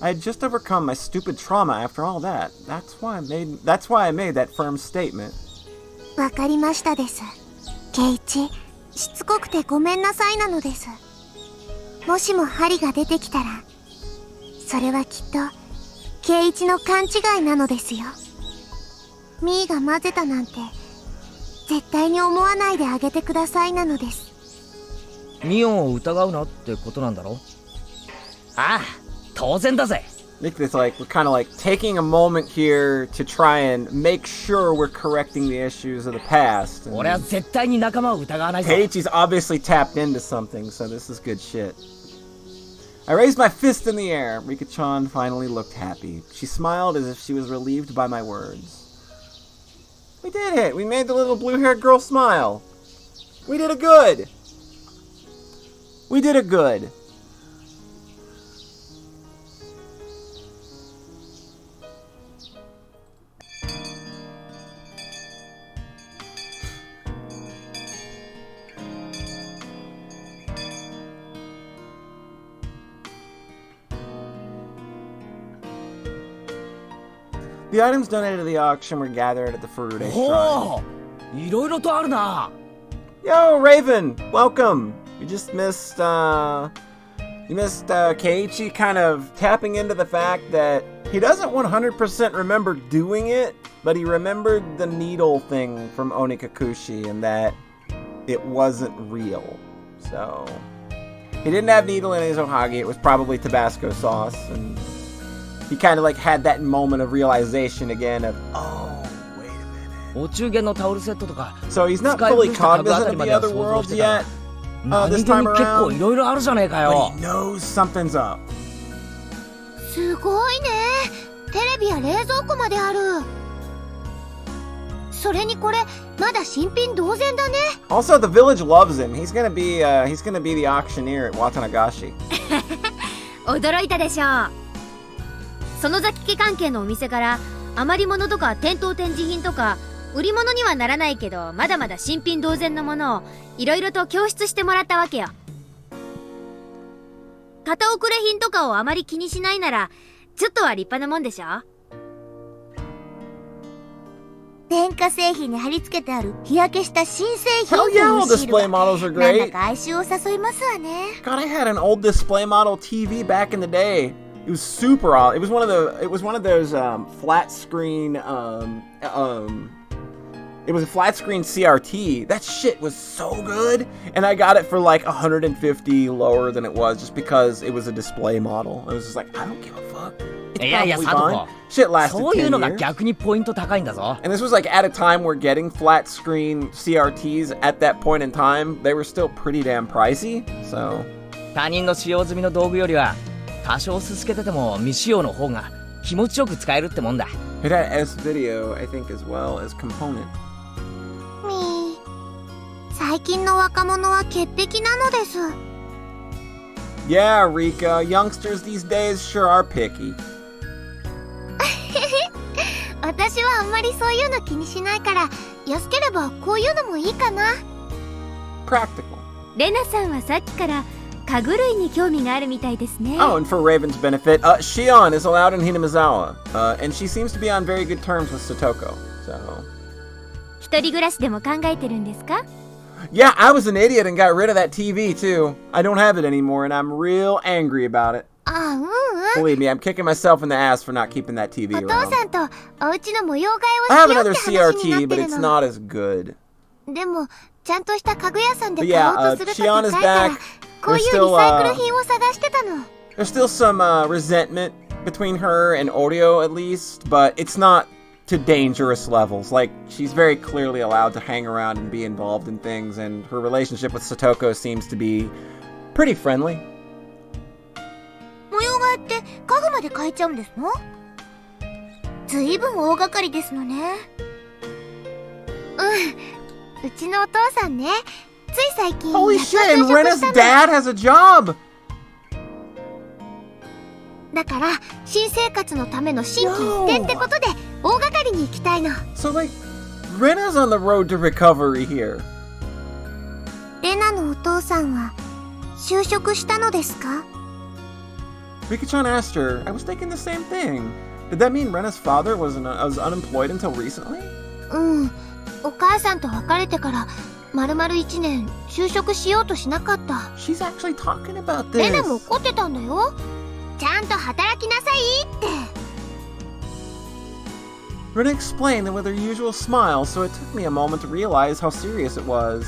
I had just overcome my stupid trauma after all that. That's why I made that firm statement. わかりましたです。ケイチ、しつこくてごめんなさいなのです。もしも針が出てきたら、それはきっとケイチの勘違いなのですよ。ミーが混ぜたなんて絶対に思わないであげてくださいなのです。ミオンを疑うなってことなんだろ？ああ、当然だぜ。 I think it's like we're kind of like taking a moment here to try and make sure we're correcting the issues of the past. And 俺は絶対に仲間を疑わないぞ。 Keiichi's obviously tapped into something, so this is good shit. I raised my fist in the air. Rika-chan finally looked happy. She smiled as if she was relieved by my words. We did it! We made the little blue-haired girl smile. We did it good! We did it good. The items donated to the auction were gathered at the Furude ほ shrine. う、いろいろとあるな。Yo, Raven, welcome. You just missed Keiichi kind of tapping into the fact that he doesn't 100% remember doing it, but he remembered the needle thing from Onikakushi and that it wasn't real. So he didn't have needle in his ohage. It was probably Tabasco sauce, and he kind of like had that moment of realization again of, oh, wait a minute. お中元のタオルセットとか So he's not 使い fully 古した家具あ cognizant たり of ま the では other 想像 worlds してた yet, 何 this 気 time に結構 around, いろいろあるじゃねえか but よ he knows something's up. すごいね。テレビや冷蔵庫まである。それにこれまだ新品同然だね。 Also, the village loves him. He's gonna be the auctioneer at Watanagashi. 驚いたでしょう。園崎家関係のお店から余り物とか店頭展示品とか売り物にはならないけどまだまだ新品同然のものをいろいろと供出してもらったわけよ。片遅れ品とかをあまり気にしないならちょっとは立派なもんでしょ。電化製品に貼り付けてある日焼けした新製品 Hell と yeah, い all うシール display は models are なんだ great. か哀愁を誘いますわね。 God, I had an old display model TV back in the day. It was super odd. It was one of those flat screen it was a flat screen CRT. That shit was so good, and I got it for like 150 lower than it was just because it was a display model. I was just like, I don't give a fuck. It's いやいや probably サト fine. コ Shit lasted そういう 10のが years. 逆にポイント高いんだぞ And this was like at a time where getting flat screen CRTs at that point in time, they were still pretty damn pricey. So 他人の使用済みの道具よりは多少すすけてても未使用の方が気持ちよく使えるってもんだ it had S video, I think, as well as component. みー、最近の若者は潔癖なのです。 Yeah, Rika, youngsters these days sure are picky. 私はあんまりそういうの気にしないから、安ければこういうのもいいかな。 Practical. レナさんはさっきから家具類に興味があるみたいですね。 Oh, and for Raven's benefit, Shion is allowed in Hinamizawa, and she seems to be on very good terms with Satoko. So, 一人暮らしでも考えてるんですか？ yeah, I was an idiot and got rid of that TV too. I don't have it anymore, and I'm real angry about it. あ、うんうん。 Believe me, I'm kicking myself in the ass for not keeping that TV お父 around. さんとお家の模様替 I え have をしよう another って話にな CRT, って but る it's の。 not as good. でもちゃんとした家具屋さんで But 買 yeah, おうとすると Shion 高 is いから back. こういうリ There's still, サイクル品を探してたの。 There's still some resentment between her and Oreo, at least, but it's not to dangerous levels. Like, she's very clearly allowed to hang around and be involved in things, and her relationship with Satoko seems to be pretty friendly. 模様替えって家具まで変えちゃうんですの？ずいぶん大掛かりですのね。うん、うちのお父さんね、つい最近 Holy やっと shit, 就 and 職 Rena's したの。 dad has a job! だから新生活のための心機一転ってことで大掛かりに行きたいの。 So, like, Rena's on the road to recovery here. レナのお父さんは就職したのですか？ Rika-chan asked her, I was thinking the same thing. Did that mean Rena's father was unemployed until recently? うん、お母さんと別れてから丸々1年就職しようとしなかった。 She's actually talking about レナも this. 怒ってたんだよ。ちゃんと働きなさいって。 Rena explained it with her usual smile, so it took me a moment to realize how serious it was.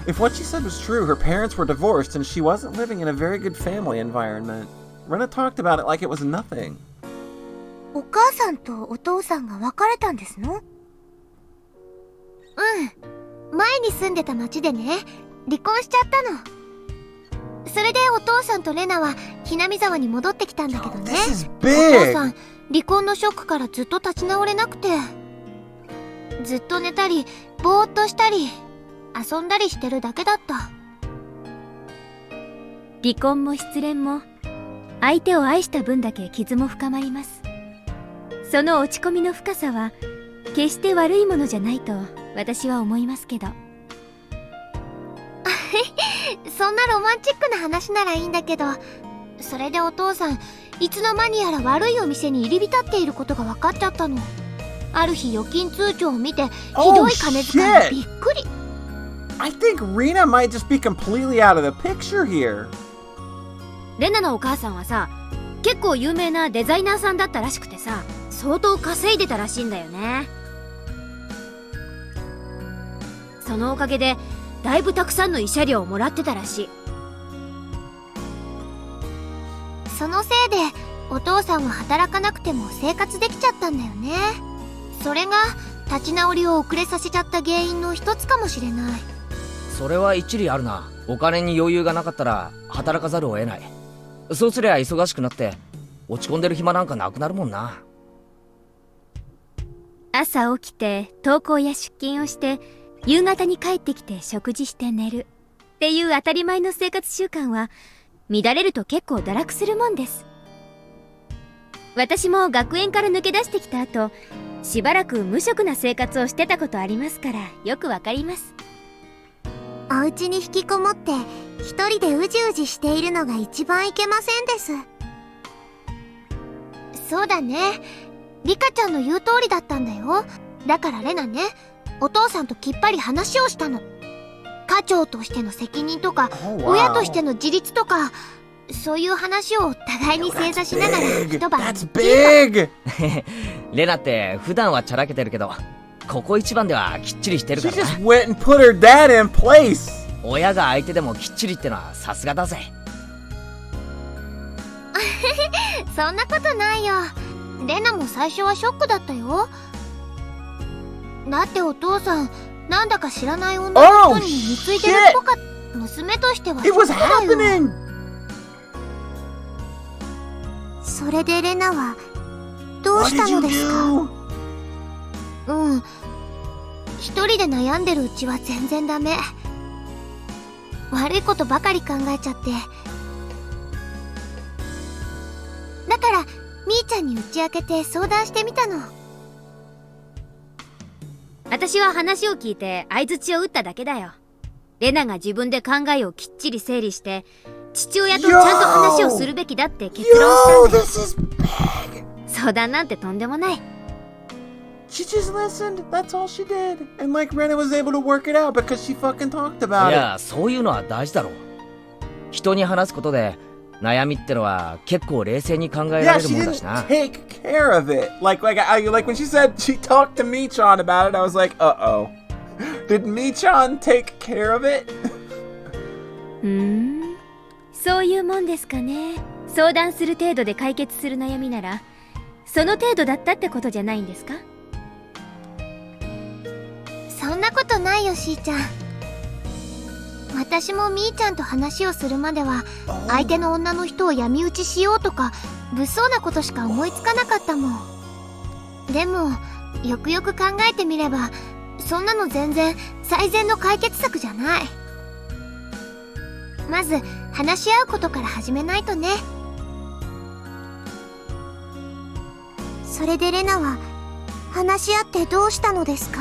If what she said was true, her parents were divorced and she wasn't living in a very good family environment. Rena talked about it like it was nothing. お母さんとお父さんが別れたんですの？うん、前に住んでた町でね、離婚しちゃったの。それでお父さんとレナはひなみ沢に戻ってきたんだけどね。 This is お父さ big! ん、離婚のショックからずっと立ち直れなくて、ずっと寝たりぼーっとしたり遊んだりしてるだけだった。離婚も失恋も相手を愛した分だけ傷も深まります。その落ち込みの深さは決して悪いものじゃないと私は思いますけど。そんなロマンチックな話ならいいんだけど、それでお父さんいつの間にやら悪いお店に入り浸っていることが分かっちゃったの。ある日預金通帳を見てひどい金遣いにびっくり。I think Rena might just be completely out of the picture here. レナのお母さんはさ、結構有名なデザイナーさんだったらしくてさ、相当稼いでたらしいんだよね。そのおかげでだいぶたくさんの慰謝料をもらってたらしい。そのせいでお父さんは働かなくても生活できちゃったんだよね。それが立ち直りを遅れさせちゃった原因の一つかもしれない。それは一理あるな。お金に余裕がなかったら働かざるを得ない。そうすりゃ忙しくなって落ち込んでる暇なんかなくなるもんな。朝起きて登校や出勤をして夕方に帰ってきて食事して寝るっていう当たり前の生活習慣は乱れると結構堕落するもんです。私も学園から抜け出してきた後、しばらく無職な生活をしてたことありますからよくわかります。お家に引きこもって一人でうじうじしているのが一番いけませんです。そうだね、リカちゃんの言う通りだったんだよ。だからレナね、お父さんときっぱり話をしたの。家長としての責任とか、親としての自立とか、そういう話を互いに正座しながら一晩。That's big! レナって普段はチャラけてるけど、ここ一番ではきっちりしてる She からな。 just went and put her dad in place! 親が相手でもきっちりってのはさすがだぜ。そんなことないよ。レナも最初はショックだったよ。だってお父さん、なんだか知らない女の人に貢いでるっぽかった。娘としてはショ It ック was だよ。 happening! それでレナはどう What した did の you ですか？ do? 一人で悩んでるうちは全然ダメ。悪いことばかり考えちゃって。だからみーちゃんに打ち明けて相談してみたの。私は話を聞いて相槌を打っただけだよ。レナが自分で考えをきっちり整理して父親とちゃんと話をするべきだって結論 Yo, したんだよ。 this is big! 相談なんてとんでもない。 She just listened. That's all she did. And like Rena was able to work it out because she fucking talked い about it. や、そういうのは大事だろう。人に話すことで悩みってのは結構冷静に考えら Yeah, れる she もんだ didn't しな。 take care of it. Like when she said she talked to Michan about it, I was like, uh-oh. Did Michan take care of it? そういうもんですかね。相談する程度で解決する悩みならその程度だったってことじゃないんですか？そんなことないよ、しーちゃん。私もみーちゃんと話をするまでは相手の女の人を闇討ちしようとか物騒なことしか思いつかなかったもん。でもよくよく考えてみればそんなの全然最善の解決策じゃない。まず話し合うことから始めないとね。それでレナは話し合ってどうしたのですか？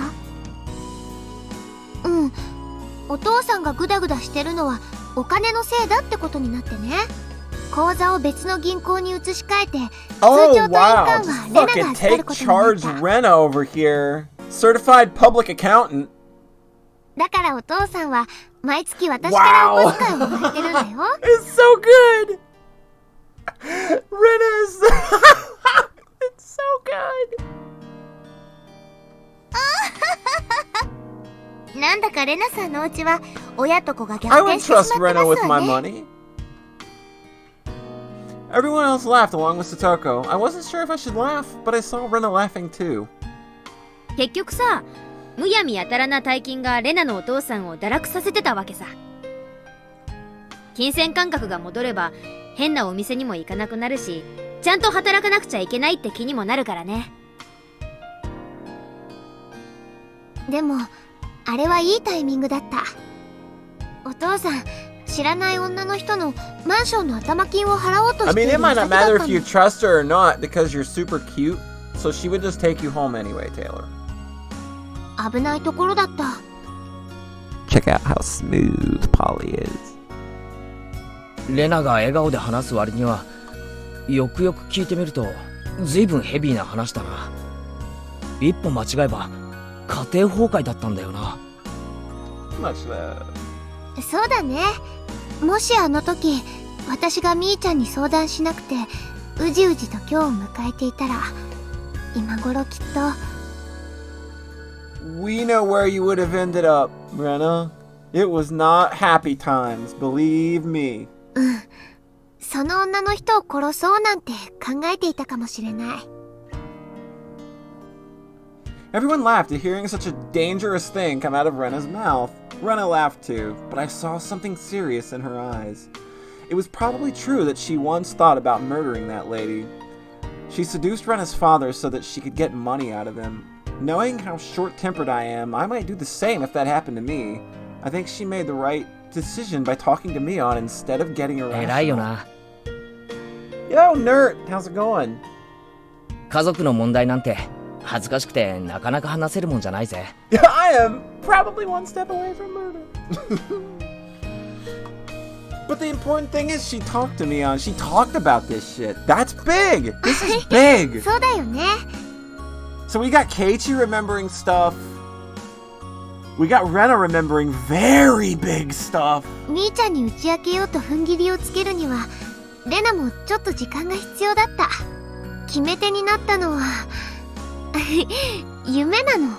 お父さんがグダグダしてるのはお金のせいだってことになってね。口座を別の銀行に移し替えて、通 Oh 帳と印鑑 wow, は just レナが fucking 預かる take ことになっ charge た。 Rena over here. Certified public accountant. だからお父さんは毎月私からお小遣いをもらってるんだよ。 It's so good. Rena's It's so good. なんだかレナさんのお家は親と子が逆 I 転 would してしま trust って Rena ま with す my わね。 money. Everyone else laughed along with Satoko. I wasn't sure if I should laugh, but I saw Rena laughing too. 結局さ、むやみやたらな大金がレナのお父さんを堕落させてたわけさ。金銭感覚が戻れば変なお店にも行かなくなるし、ちゃんと働かなくちゃいけないって気にもなるからね。でもあれはいいタイミングだった。お父さん、知らない女の人のマンションの頭金を払おうと I してい mean, る it might だ not けだっ matter た if you の。 trust her or not because you're super cute. So she would just take you home anyway, Taylor. 危ないところだった。 Check out how smooth Polly is. レナが笑顔で話す割にはよくよく聞いてみると随分ヘビーな話だな。一歩間違えば家庭崩壊だったんだよな。much though. そうだね。もしあの時私がみーちゃんに相談しなくてうじうじと今日を迎えていたら、今頃きっと。 We know where you would have ended up, Rena. It was not happy times, believe me. その女の人を殺そうなんて考えていたかもしれない。 Everyone laughed at hearing such a dangerous thing come out of Rena's mouth. Rena laughed too, but I saw something serious in her eyes. It was probably true that she once thought about murdering that lady. She seduced Rena's father so that she could get money out of him. Knowing how short-tempered I am, I might do the same if that happened to me. I think she made the right decision by talking to Mion instead of getting irrational. 偉いよな。 Yo, Nerd! How's it going? 家族の問題なんて恥ずかしくてなかなか話せるもんじゃないぜ。I am probably one step away from murder. But the important thing is she talked to Mion. She talked about this shit. That's big! This is big! そうだよね。 So we got Keiichi remembering stuff. We got Rena remembering very big stuff. みーちゃんに打ち明けようと踏ん切りをつけるにはレナもちょっと時間が必要だった。決め手になったのは夢なの。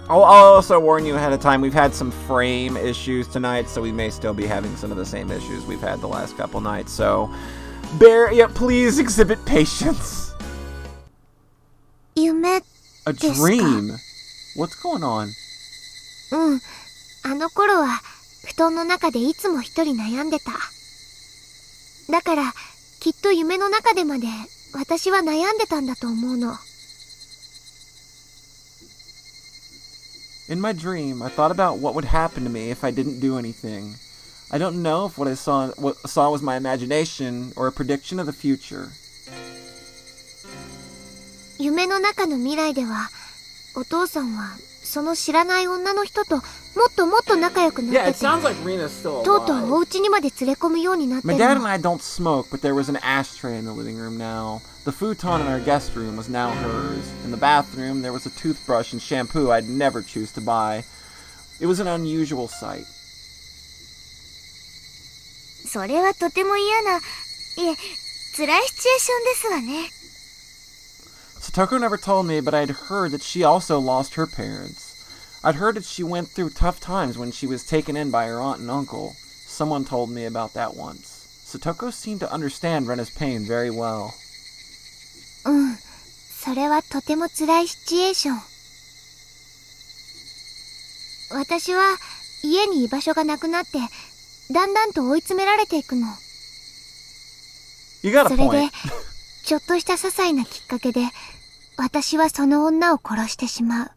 I'll also warn you ahead of time, we've had some frame issues tonight, so we may still be having some of the same issues we've had the last couple nights, so please exhibit patience. 夢。 A dream? What's going on? あの頃は布団の中でいつも一人悩んでた。だからきっと夢の中でまで私は悩んでたんだと思うの。 In my dream, I thought about what would happen to me if I didn't do anything. I don't know if what I saw was my imagination or a prediction of the future. 夢の中の未来ではお父さんはその知らない女の人ともっともっと仲良くな Yeah, っ it てて、 sounds like Rena's still とうとう alive. お家にまで連れ込むようになってる My dad and の。 I don't smoke, but there was an ashtray in the living room now. The futon in our guest room was now hers. In the bathroom, there was a toothbrush and shampoo I'd never choose to buy. It was an unusual sight. それはとても嫌な、いえ、辛いシチュエーションですわね。 Satoko never told me, but I'd heard that she also lost her parents. I'd heard that she went through tough times when she was taken in by her aunt and uncle. Someone told me about that once. Satoko seemed to understand Rena's pain very well. それはとても辛いシチュエーション。私は家に居場所がなくなってだんだんと追い詰められていくの。 You got a それで point. ちょっとした些細なきっかけで私はその女を殺してしまう。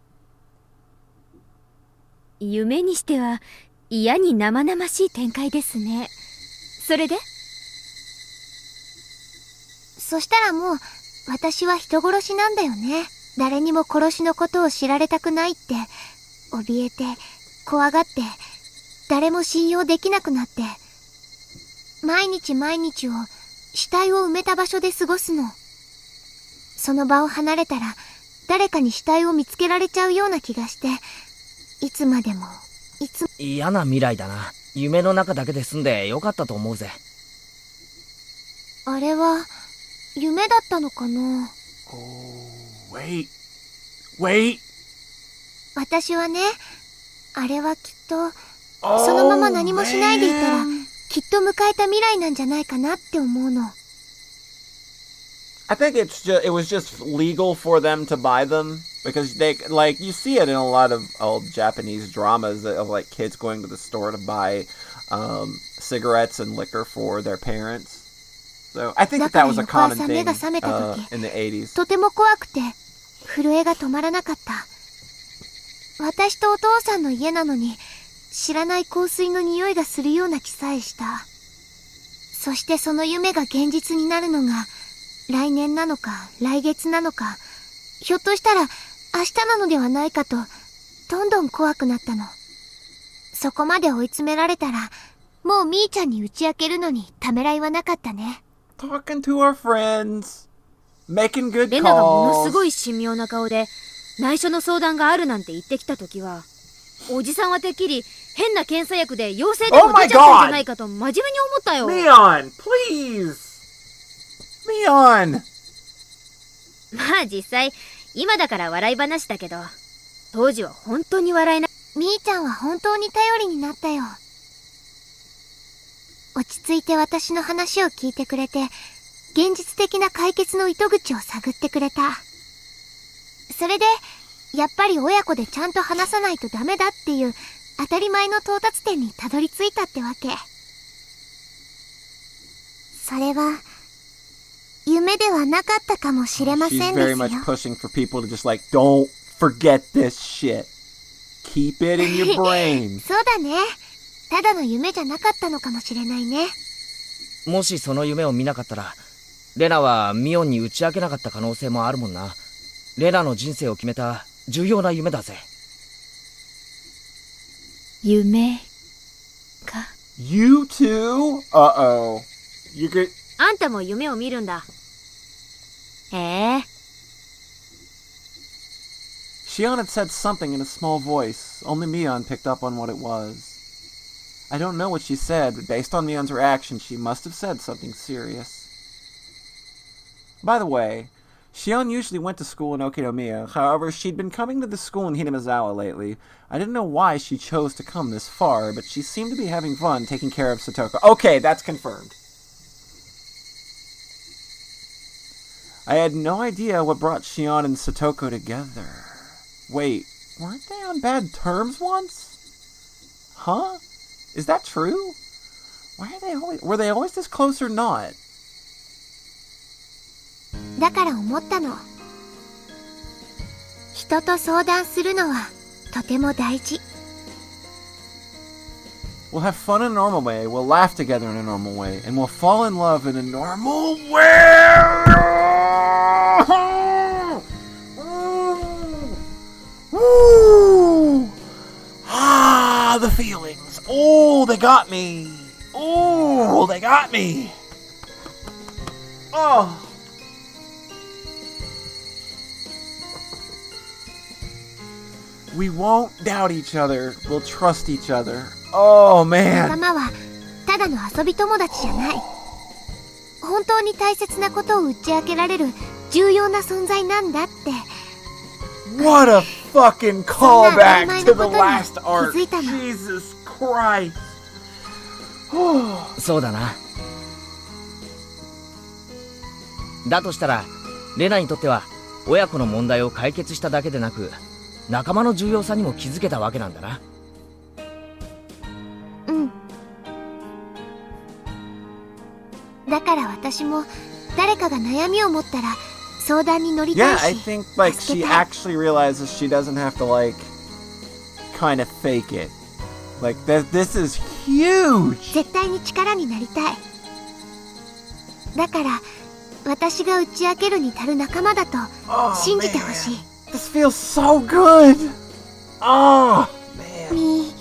夢にしては嫌に生々しい展開ですね。それで？そしたらもう私は人殺しなんだよね。誰にも殺しのことを知られたくないって怯えて怖がって誰も信用できなくなって毎日毎日を死体を埋めた場所で過ごすの。その場を離れたら誰かに死体を見つけられちゃうような気がしていつまでも嫌な未来だな。夢の中だけで済んでよかったと思うぜ。あれは夢だったのかな。 Oh, wait. 私はね、あれはきっとそのまま何もしないでいたらきっと迎えた未来なんじゃないかなって思うの。 I think it was just legal for them to buy them because they like you see it in a lot of old Japanese dramas of like kids going to the store to buy cigarettes and liquor for their parents. So I think that was a common thing in the 80s. とても怖くて震えが止まらなかった。私とお父さんの家なのに知らない香水の匂いがするような気さえした。そしてその夢が現実になるのが来年なのか来月なのかひょっとしたら明日なのではないかとどんどん怖くなったの。そこまで追い詰められたらもうみーちゃんに打ち明けるのにためらいはなかったね。 Talking to our friends, making good レナがもの calls. すごい神妙な顔で内緒の相談があるなんて言ってきた時はおじさんはてっきり変な検査薬で陽性でも出ちゃったんじゃないかと真面目に思ったよ。Mion, please! Mion! まあ実際今だから笑い話だけど、当時は本当に笑えない。みーちゃんは本当に頼りになったよ。落ち着いて私の話を聞いてくれて、現実的な解決の糸口を探ってくれた。それで、やっぱり親子でちゃんと話さないとダメだっていう当たり前の到達点にたどり着いたってわけ。それは、夢ではなかったかもしれませんです She's よ。 very much pushing for people to just like, don't forget this shit. Keep it in your brain. そうだね。ただの夢じゃなかったのかもしれないね。もしその夢を見なかったら、レナはミオンに打ち明けなかった可能性もあるもんな。レナの人生を決めた重要な夢だぜ。夢か。 You too? Uh-oh. You could... あんたも夢を見るんだ。へえ。Shion had said something in a small voice. Only Mion picked up on what it was. I don't know what she said, but based on Mion's reaction, she must have said something serious. By the way, Shion usually went to school in Okinomiya. However, she'd been coming to the school in Hinamizawa lately. I didn't know why she chose to come this far, but she seemed to be having fun taking care of Satoko. Okay, that's confirmed. I had no idea what brought Shion and Satoko together. Wait, weren't they on bad terms once? Huh? Is that true? Were they always this close or not? だから思ったの。人と相談するのはとても大事。We'll have fun in a normal way, we'll laugh together in a normal way, and we'll fall in love in a normal way! Woo! Ah, the feelings. Oh, they got me. Oh, they got me. Oh. We won't doubt each other. We'll trust each other. Oh, 仲 man. 間はただの遊び友達じゃない。本当に大切なことを打ち明けられる重要な存在なんだって。What a fucking そんな当たり callback 前 to の the ことに last 気 arc. づいたの。 Jesus Christ. そうだな。だとしたら、レナにとっては親子の問題を解決しただけでなく、仲間の重要さにも気づけたわけなんだな。うん。だから私も誰かが悩みを持ったら相談に乗りた Yeah, い I し、 think like 助 she けたい。 actually realizes she doesn't have to like kind of fake it. Like this is huge. 絶対に力になりたい。だから私が打ち明けるに足る仲間だと Oh, 信じてほ man. しい。 This feels so good. Oh, man. み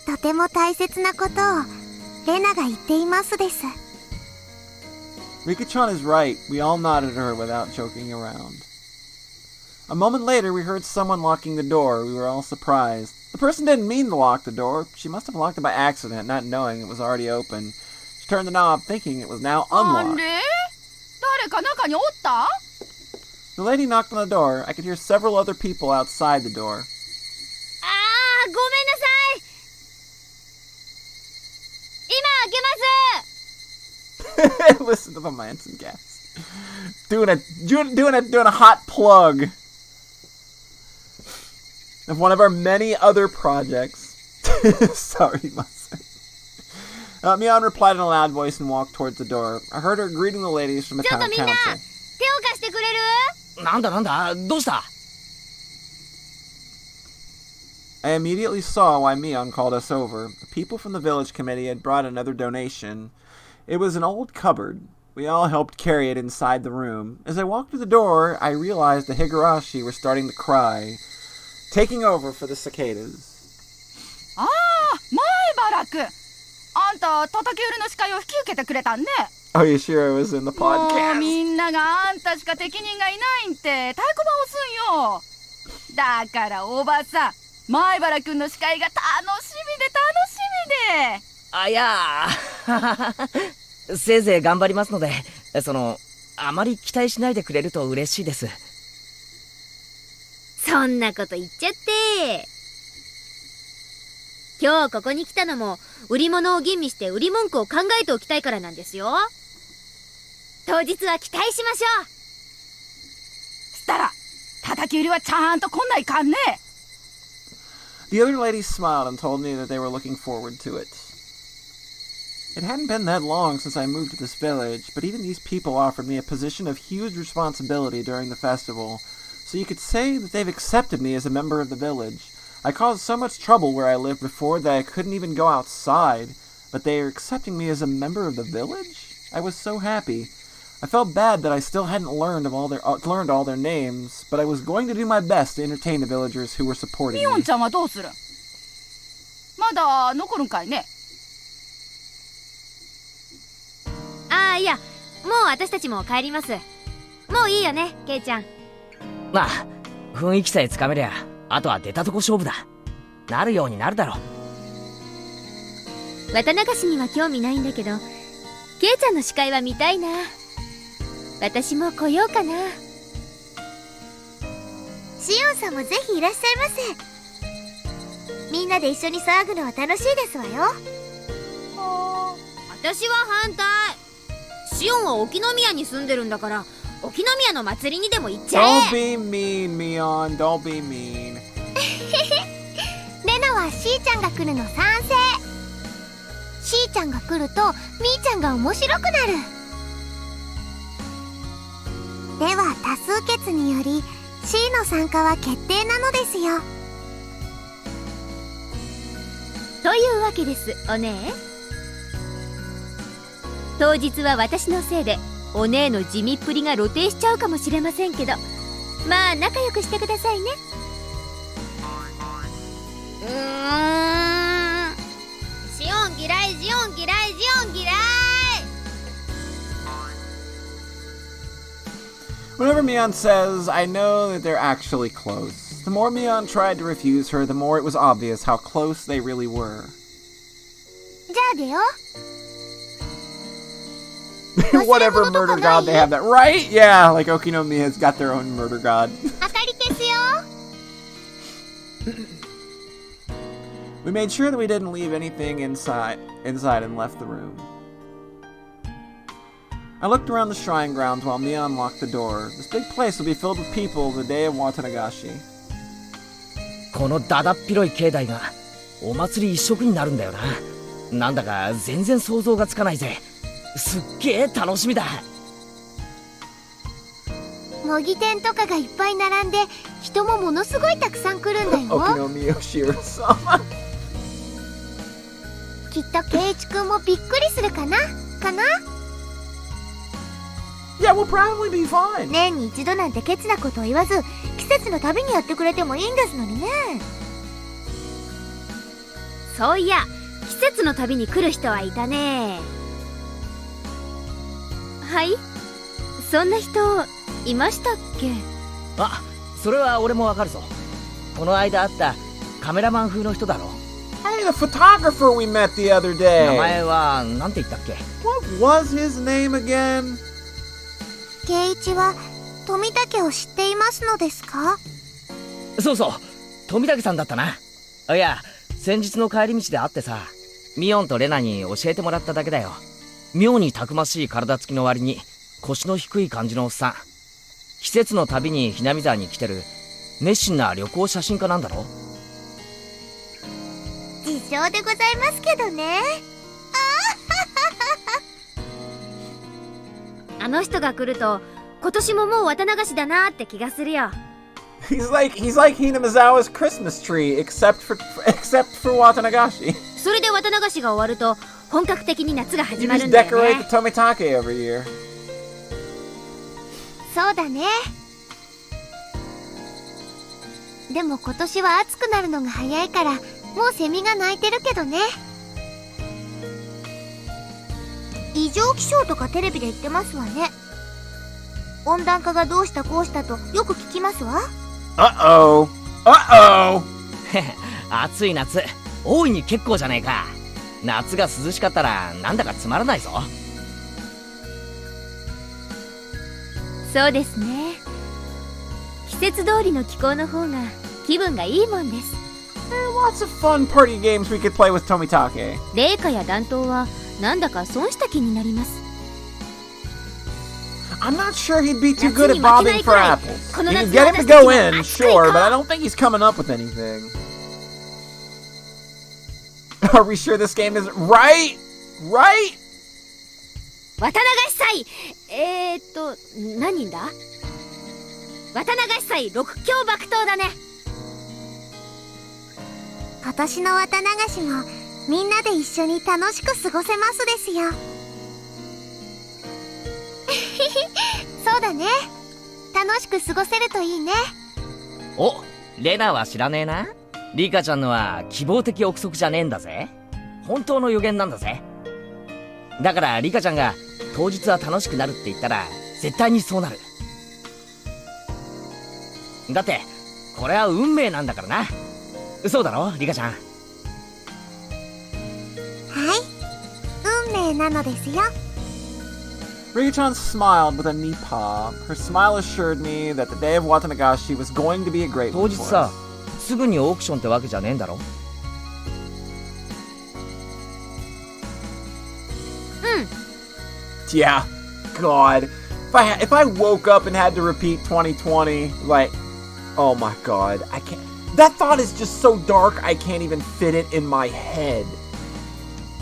とても大切なことをレナが言っていますです。 Rika-chan is right. We all nodded at her without joking around. A moment later, we heard someone locking the door. We were all surprised. The person didn't mean to lock the door. She must have locked it by accident, not knowing it was already open. She turned the knob, thinking it was now あ unlocked. れ誰か中におった？ The lady knocked on the door. I could hear several other people outside the door. あー、ごめんなさい。今開けます。 Listen to the Manson gas. Doing a hot plug of one of our many other projects. Sorry, Manson. Mion replied in a loud voice and walked towards the door. I heard her greeting the ladies from the ちょっ town とみんな、 council. 手を貸してくれる？なんだなんだ、どうした？ I immediately saw why Mion called us over. The people from the village committee had brought another donation. It was an old cupboard. We all helped carry it inside the room. As I walked to the door, I realized the Higurashi were starting to cry, taking over for the cicadas. ああ、前原くん。あんた叩き売りの司会を引き受けてくれたんね。Oh, Yashiro was in the もう podcast. みんながあんたしか適任がいないんって太鼓判押すんよ。だからおばさん、前原くんの司会が楽しみで楽しみで。あ、いやーせいぜい頑張りますので、あまり期待しないでくれると嬉しいです。そんなこと言っちゃって。今日ここに来たのも売り物を吟味して売り文句を考えておきたいからなんですよ。当日は期待しましょう。したら叩き売りはちゃんと来ないかんね。 The other ladies smiled and told me that they were looking forward to it. It hadn't been that long since I moved to this village, but even these people offered me a position of huge responsibility during the festival, so you could say that they've accepted me as a member of the village. I caused so much trouble where I lived before that I couldn't even go outside, but they are accepting me as a member of the village? I was so happy. I felt bad that I still hadn't learned all their names, but I was going to do my best to entertain the villagers who were supporting ミオン me. ちゃんはどうするん？まだ残るんかいね。ああ、いや、もう私たちも帰ります。もういいよね、ケイちゃん。まあ雰囲気さえつかめりゃあとは出たとこ勝負だ。なるようになるだろう。綿流しには興味ないんだけど、ケイちゃんの司会は見たいな。私も来ようかな。シオンさんもぜひいらっしゃいませ。みんなで一緒に騒ぐのは楽しいですわよ。私は反対。シオンは沖宮に住んでるんだから、沖宮の祭りにでも行っちゃえ。 Don't be mean, Mion. Don't be mean. レナはシーちゃんが来るの賛成。シーちゃんが来るとミーちゃんが面白くなる。では多数決により C の参加は決定なのですよ。というわけです、お姉。当日は私のせいでお姉の地味っぷりが露呈しちゃうかもしれませんけど、まあ仲良くしてくださいね。シオン嫌い、シオン嫌い、シオン嫌い。Whenever Mion says, I know that they're actually close. The more Mion tried to refuse her, the more it was obvious how close they really were. じゃあでよ。Whatever murder god they have that. Right? Yeah, like Okinomiya's got their own murder god. 明かり消すよ。We made sure that we didn't leave anything inside and left the room. I looked around the shrine grounds while Mion locked the door. This big place will be filled with people the day of Watanagashi. このだだっ広い境内がお祭り一色になるんだよな。なんだか全然想像がつかないぜ。すっげえ楽しみだ。模擬店とかがいっぱい並んで人もものすごいたくさん来るんだよ。 Okinomiya Shiro-sama. きっとケイチくんもびっくりするかな。Yeah, we'll probably be fine. 年に一度なんてケチなことを言わず、季節のたびにやってくれてもいいんですのにね。そういや、季節の旅に来る人はいたね。はい、そんな人いましたっけ？あ、それは俺もわかるぞ。この間会ったカメラマン風の人だろ。Hey, the photographer we met the other 名 day. 前はなんて言ったっけ？ What was his name again? ケイチは富武を知っていますのですか？そうそう、富武さんだったな。いや、先日の帰り道で会ってさ、ミオンとレナに教えてもらっただけだよ。妙にたくましい体つきの割に腰の低い感じのおっさん。季節のたびにひなみ沢に来てる熱心な旅行写真家なんだろ。自称でございますけどね。あの人が来ると今年ももう綿流しだなって気がするよ。He's like Hinamizawa's Christmas tree, except for Watanagashi. それで綿流しが終わると本格的に夏が You 始まる just んだよ decorate ね。 the Tomitake every year. そうだね。でも今年は暑くなるのが早いからもうセミが鳴いてるけどね。異常気象とかテレビで言ってますわね。温暖化がどうしたこうしたとよく聞きますわ。Uh-oh. Uh-oh. 暑い夏大いに結構じゃねえか。夏が涼しかったらなんだかつまらないぞ。そうですね。季節通りの気候の方が気分がいいもんです。 There are lots of fun party games we could play with Tomitake. 冷夏や暖冬はなんだか損した気になります。 I'm not sure he'd be too good at bobbing for apples. You can この夏 get の him to 私たち go が in, 扱い sure, か but I don't think he's coming up with anything. Are we sure this game isn't right? Right? 綿流し祭何だ？綿流し祭六強爆投だね。今年の綿流しもみんなで一緒に楽しく過ごせますですよ。そうだね。楽しく過ごせるといいね。お、レナは知らねえな。リカちゃんのは希望的憶測じゃねえんだぜ。本当の予言なんだぜ。だからリカちゃんが当日は楽しくなるって言ったら絶対にそうなる。だってこれは運命なんだからな。そうだろリカちゃん。はい、運命なのですよ。Rika-chan smiled with a nipa. Her smile assured me that the day of Watanagashi was going to be a great 当 one 日 for さ us. すぐにオークションってわけじゃねえんだろ。Yeah, God. If I woke up and had to repeat 2020, like, oh my God, I can't. That thought is just so dark. I can't even fit it in my head.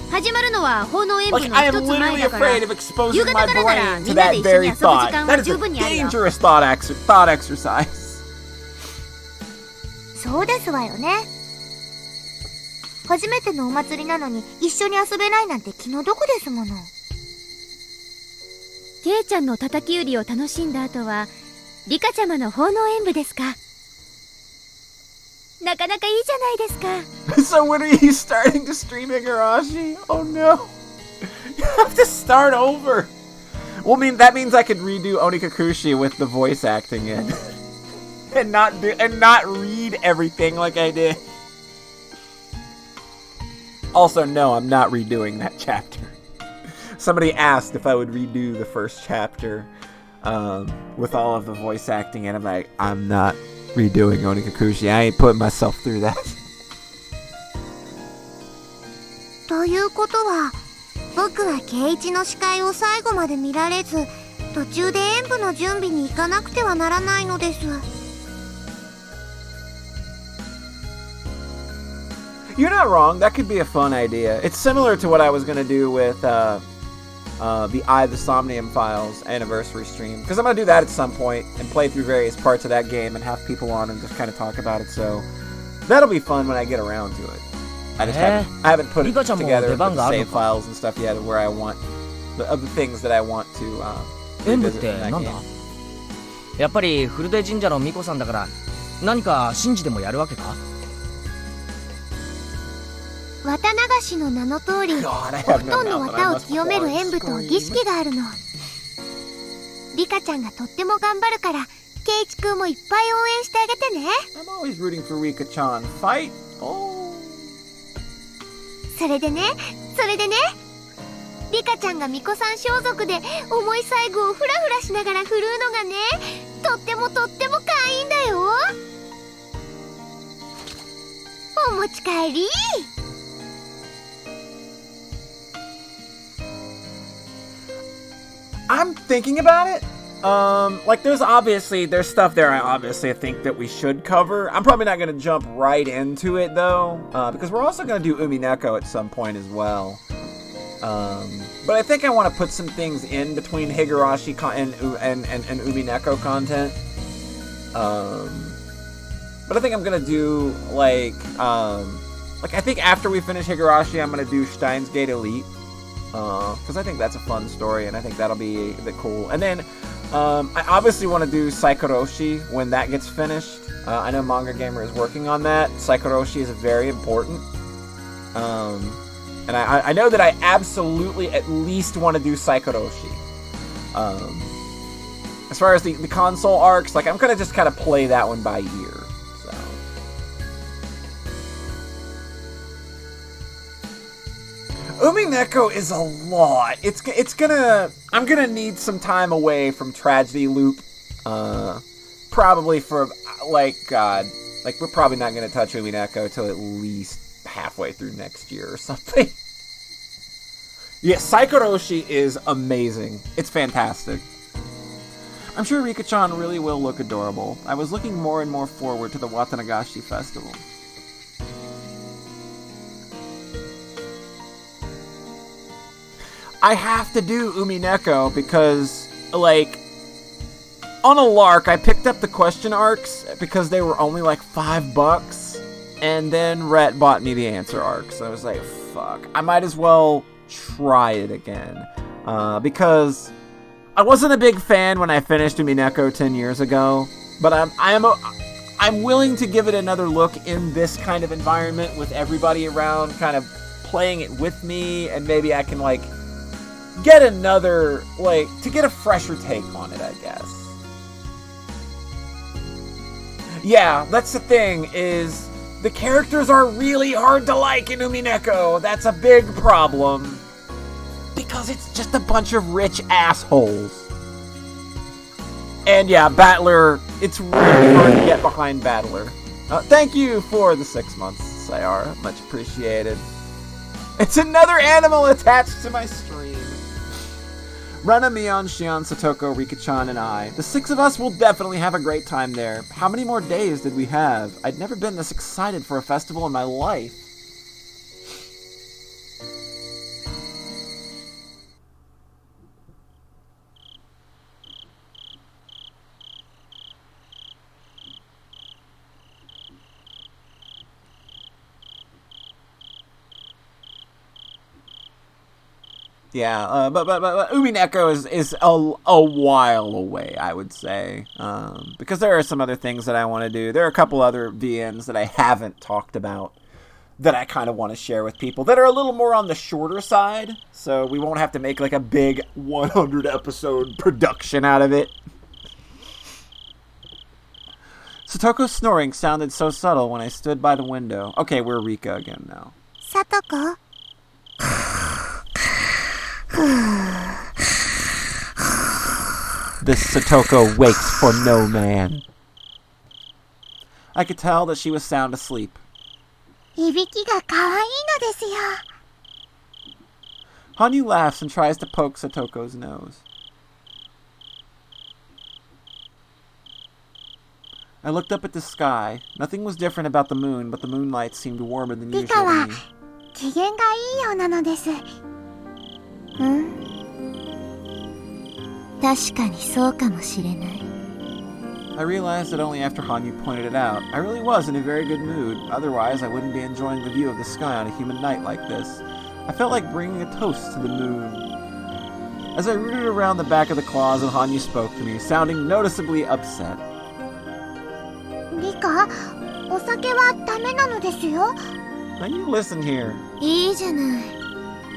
始まるのは奉納演舞 Like の I am 一つ前 literally だから afraid of exposing my 夕方からなら brain み to んな that で一緒に very 遊ぶ時 thought. 間 That は is 十 a 分にあるよ。 dangerous thought exercise. そうですわよね。初めてのお祭りなのに一緒に遊べないなんて気の毒ですもの。ケイちゃんの叩き売りを楽しんだ後はリカちゃまの奉納演舞ですか。なかなかいいじゃないですか。So when are you starting to stream Higurashi? Oh no. You have to start over. Well, that means I could redo Onikakushi with the voice acting in. and not read everything like I did. Also, no, I'm not redoing that chapter. Somebody asked if I would redo the first chapter with all of the voice acting, and I'm like, I'm not redoing Onikakushi. I ain't putting myself through that. ということは、僕は圭一の司会を最後まで見られず、途中で演舞の準備に行かなくてはならないのです。You're not wrong. That could be a fun idea. It's similar to what I was gonna do with the Eye of the Somnium Files anniversary stream, because I'm gonna do that at some point and play through various parts of that game and have people on and just kind of talk about it. So that'll be fun when I get around to it. I haven't put it together with the save files and stuff yet of where I want of the things that I want to 演舞っ revisit て in that なんだ。 game. やっぱり古出神社の巫女さんだから何か神事でもやるわけか。綿流しの名の通り、お God, I 布 have no 団の mouth and I 綿を must 清める pour 演舞と scream. 儀式があるの。リカちゃんがとっても頑張るから、圭一くんもいっぱい応援してあげてね。I'm always rooting for Rika-chan. Fight! Oh. それでね、リカちゃんが巫女さん装束で重い細工をフラフラしながら振るうのがね、とっても可愛いんだよ。お持ち帰り。I'm thinking about it. Like there's stuff there I think that we should cover. I'm probably not gonna jump right into it though, because we're also gonna do Umineko at some point as well. But I think I want to put some things in between Higurashi and Umineko content. But I think I'm gonna do like I think after we finish Higurashi, I'm gonna do Steins Gate Elite. Because I think that's a fun story, and I think that'll be cool. And then, I obviously want to do Higurashi when that gets finished. I know Manga Gamer is working on that. Higurashi is very important. And I know that I absolutely at least want to do Higurashi. As far as the console arcs, like, I'm going to just kind of play that one by ear. So. Umineko is a lot. I'm gonna need some time away from Tragedy Loop. Probably for, like, God. Like, we're probably not gonna touch Umineko till at least halfway through next year or something. Yeah, Higurashi is amazing. It's fantastic. I'm sure Rika-chan really will look adorable. I was looking more and more forward to the Watanagashi festival. I have to do Umineko because, like, on a lark, I picked up the question arcs because they were only like $5, and then Rhett bought me the answer arcs. I was like, fuck, I might as well try it again, because I wasn't a big fan when I finished Umineko 10 years ago, but I'm willing to give it another look in this kind of environment with everybody around kind of playing it with me, and maybe I can, like, get another, like, to get a fresher take on it, I guess. Yeah, that's the thing, is the characters are really hard to like in Umineko. That's a big problem. Because it's just a bunch of rich assholes. And yeah, Battler, it's really hard to get behind Battler. Thank you for the 6 months, Sayara. Much appreciated. It's another animal attached to my stream. Rena, Mion, Shion, Satoko, Rika-chan, and I. The 6 of us will definitely have a great time there. How many more days did we have? I'd never been this excited for a festival in my life. Yeah, but Umineko is a while away, I would say, because there are some other things that I want to do. There are a couple other VNs that I haven't talked about that I kind of want to share with people that are a little more on the shorter side, so we won't have to make like a big 100 episode production out of it. Satoko's snoring sounded so subtle when I stood by the window. Okay, we're Rika again now. Satoko? This Satoko wakes for no man. I could tell that she was sound asleep. いびきが可愛いのですよ。 Hanyu laughs and tries to poke Satoko's nose. I looked up at the sky. Nothing was different about the moon, but the moonlight seemed warmer than リ usual カ to は me. 機嫌がいいようなのです。確かにそうかもしれない。 I realized that only after Hanyu pointed it out. I really was in a very good mood. Otherwise, I wouldn't be enjoying the view of the sky on a humid night like this. I felt like bringing a toast to the moon. As I rooted around the back of the closet, Hanyu spoke to me, sounding noticeably upset. リカ、お酒はダメなのですよ。 Now you listen here. いいじゃない。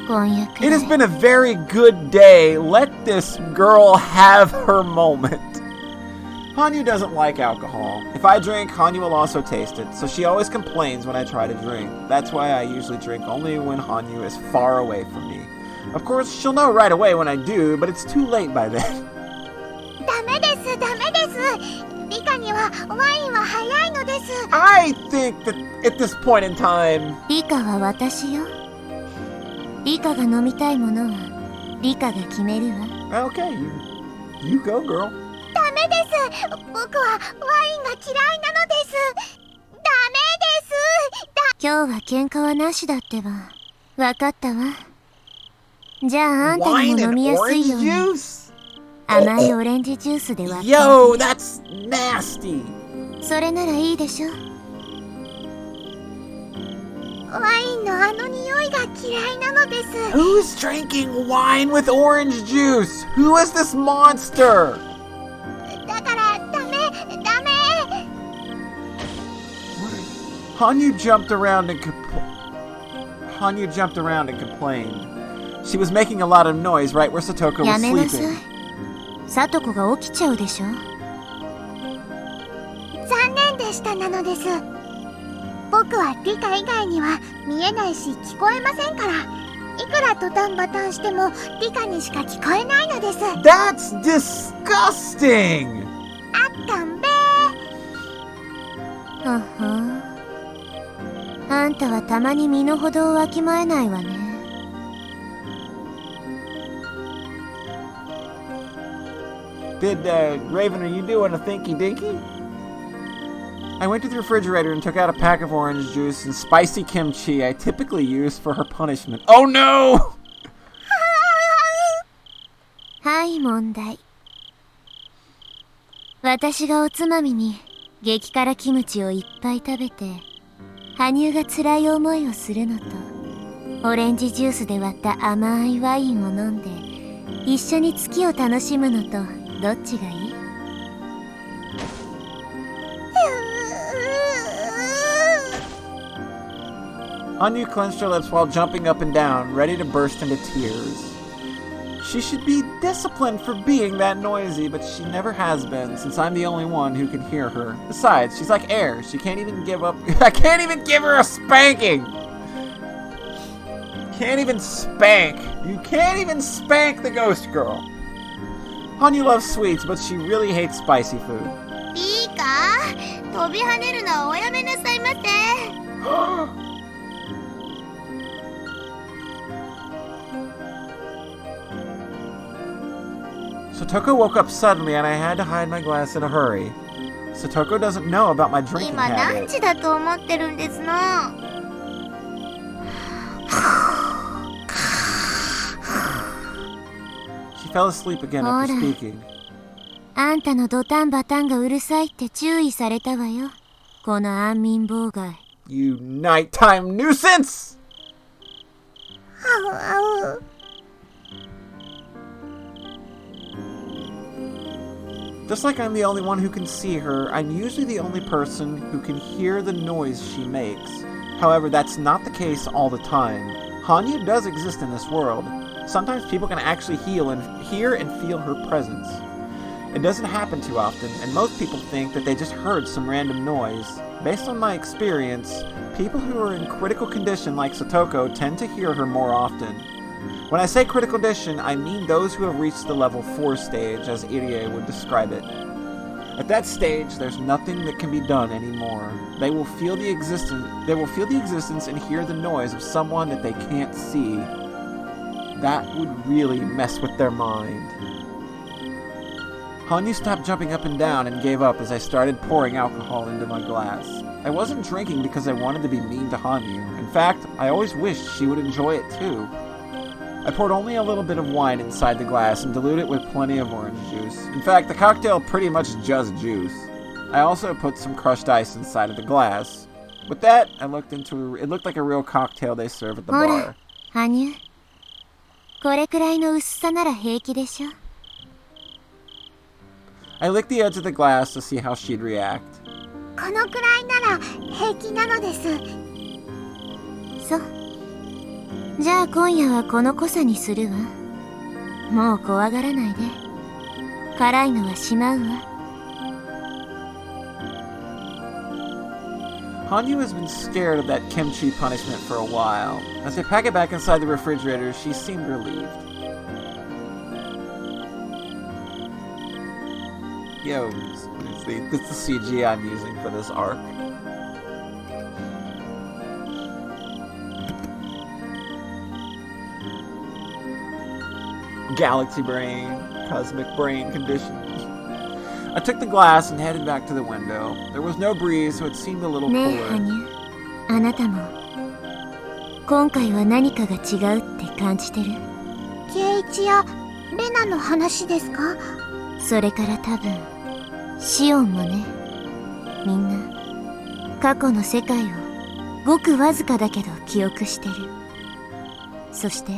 婚約。 It has been a very good day. Let this girl have her moment. Hanyu doesn't like alcohol. If I drink, Hanyu will also taste it, so she always complains when I try to drink. That's why I usually drink only when Hanyu is far away from me. Of course, she'll know right away when I do, but it's too late by then. ダメです、ダメです。リカにはワインは早いのです。 I think that at this point in time... リカは私よ。リカが飲みたいものはリカが決めるわ。 Okay, you go, girl. ダメです。僕はワインが嫌いなのです。ダメです。今日は喧嘩はなしだってば。わかったわ。じゃああんたにも Wine 飲 and みやすい orange ように juice? 甘いオレンジジュースで割って。 Yo, that's nasty. それならいいでしょ。ワインのあの匂いが嫌いなのです。 Who's drinking wine with orange juice? Who is this monster? だからダメ、ダメ。 Hanyu jumped around and Hanyu jumped around and complained. She was making a lot of noise right where Satoko や was めなさい sleeping. さとこが起きちゃうでしょ。残念でしたなのです。僕は理科以外には見えないし聞こえませんから、いくらトタンバタンしても理科にしか聞こえないのです。 That's disgusting! あったんべー。ははあんたはたまに身の程をわきまえないわね。Did, Raven, are you doing a thinky dinky? I went to the refrigerator and took out a pack of orange juice and spicy kimchi I typically use for her punishment. Oh no! はい問題。私がおつまみに激辛キムチをいっぱい食べて羽生が辛い思いをするのと、オレンジジュースで割った甘いワインを飲んで一緒に月を楽しむのとどっちがいい？ Hanyu clenched her lips while jumping up and down, ready to burst into tears. She should be disciplined for being that noisy, but she never has been, since I'm the only one who can hear her. Besides, she's like air. She can't even give up. I can't even give her a spanking! Can't even spank. You can't even spank the ghost girl. Hanyu loves sweets, but she really hates spicy food. いいか？飛び跳ねるのはおやめなさいませ。Satoko woke up suddenly and I had to hide my glass in a hurry. Satoko doesn't know about my drinking 今何 habit. 時だと思ってるんですの。She fell asleep again after speaking. あんたのドタンバタンがうるさいって注意されたわよ。この安眠妨害。You nighttime nuisance! Just like I'm the only one who can see her, I'm usually the only person who can hear the noise she makes. However, that's not the case all the time. Hanyu does exist in this world. Sometimes people can actually hear and feel her presence. It doesn't happen too often, and most people think that they just heard some random noise. Based on my experience, people who are in critical condition like Satoko tend to hear her more often. When I say critical condition, I mean those who have reached the level 4 stage, as Irie would describe it. At that stage, there's nothing that can be done anymore. They will feel the existence and hear the noise of someone that they can't see. That would really mess with their mind. Hanyu stopped jumping up and down and gave up as I started pouring alcohol into my glass. I wasn't drinking because I wanted to be mean to Hanyu. In fact, I always wished she would enjoy it too. I poured only a little bit of wine inside the glass and diluted it with plenty of orange juice. In fact, the cocktail pretty much just juice. I also put some crushed ice inside of the glass. With that, it looked like a real cocktail they serve at the bar. 羽生、これくらいの薄さなら平気でしょ。 I licked the edge of the glass to see how she'd react. このくらいなら平気なのです。そう。じゃあ今夜はこの濃さにするわ。もう怖がらないで。辛いのはしまうわ。Hanyu has been scared of that kimchi punishment for a while. As I pack it back inside the refrigerator, she seemed relieved. Yo, this is the CG I'm using for this arc. Galaxy brain, cosmic brain conditions. I took the glass and headed back to the window. There was no breeze, so it seemed a little ねえ cooler. 羽生、あなたも今回は何かが違うって感じてる？圭一やレナの話ですか？それから多分シオンもね。みんな過去の世界をごくわずかだけど記憶してる。そして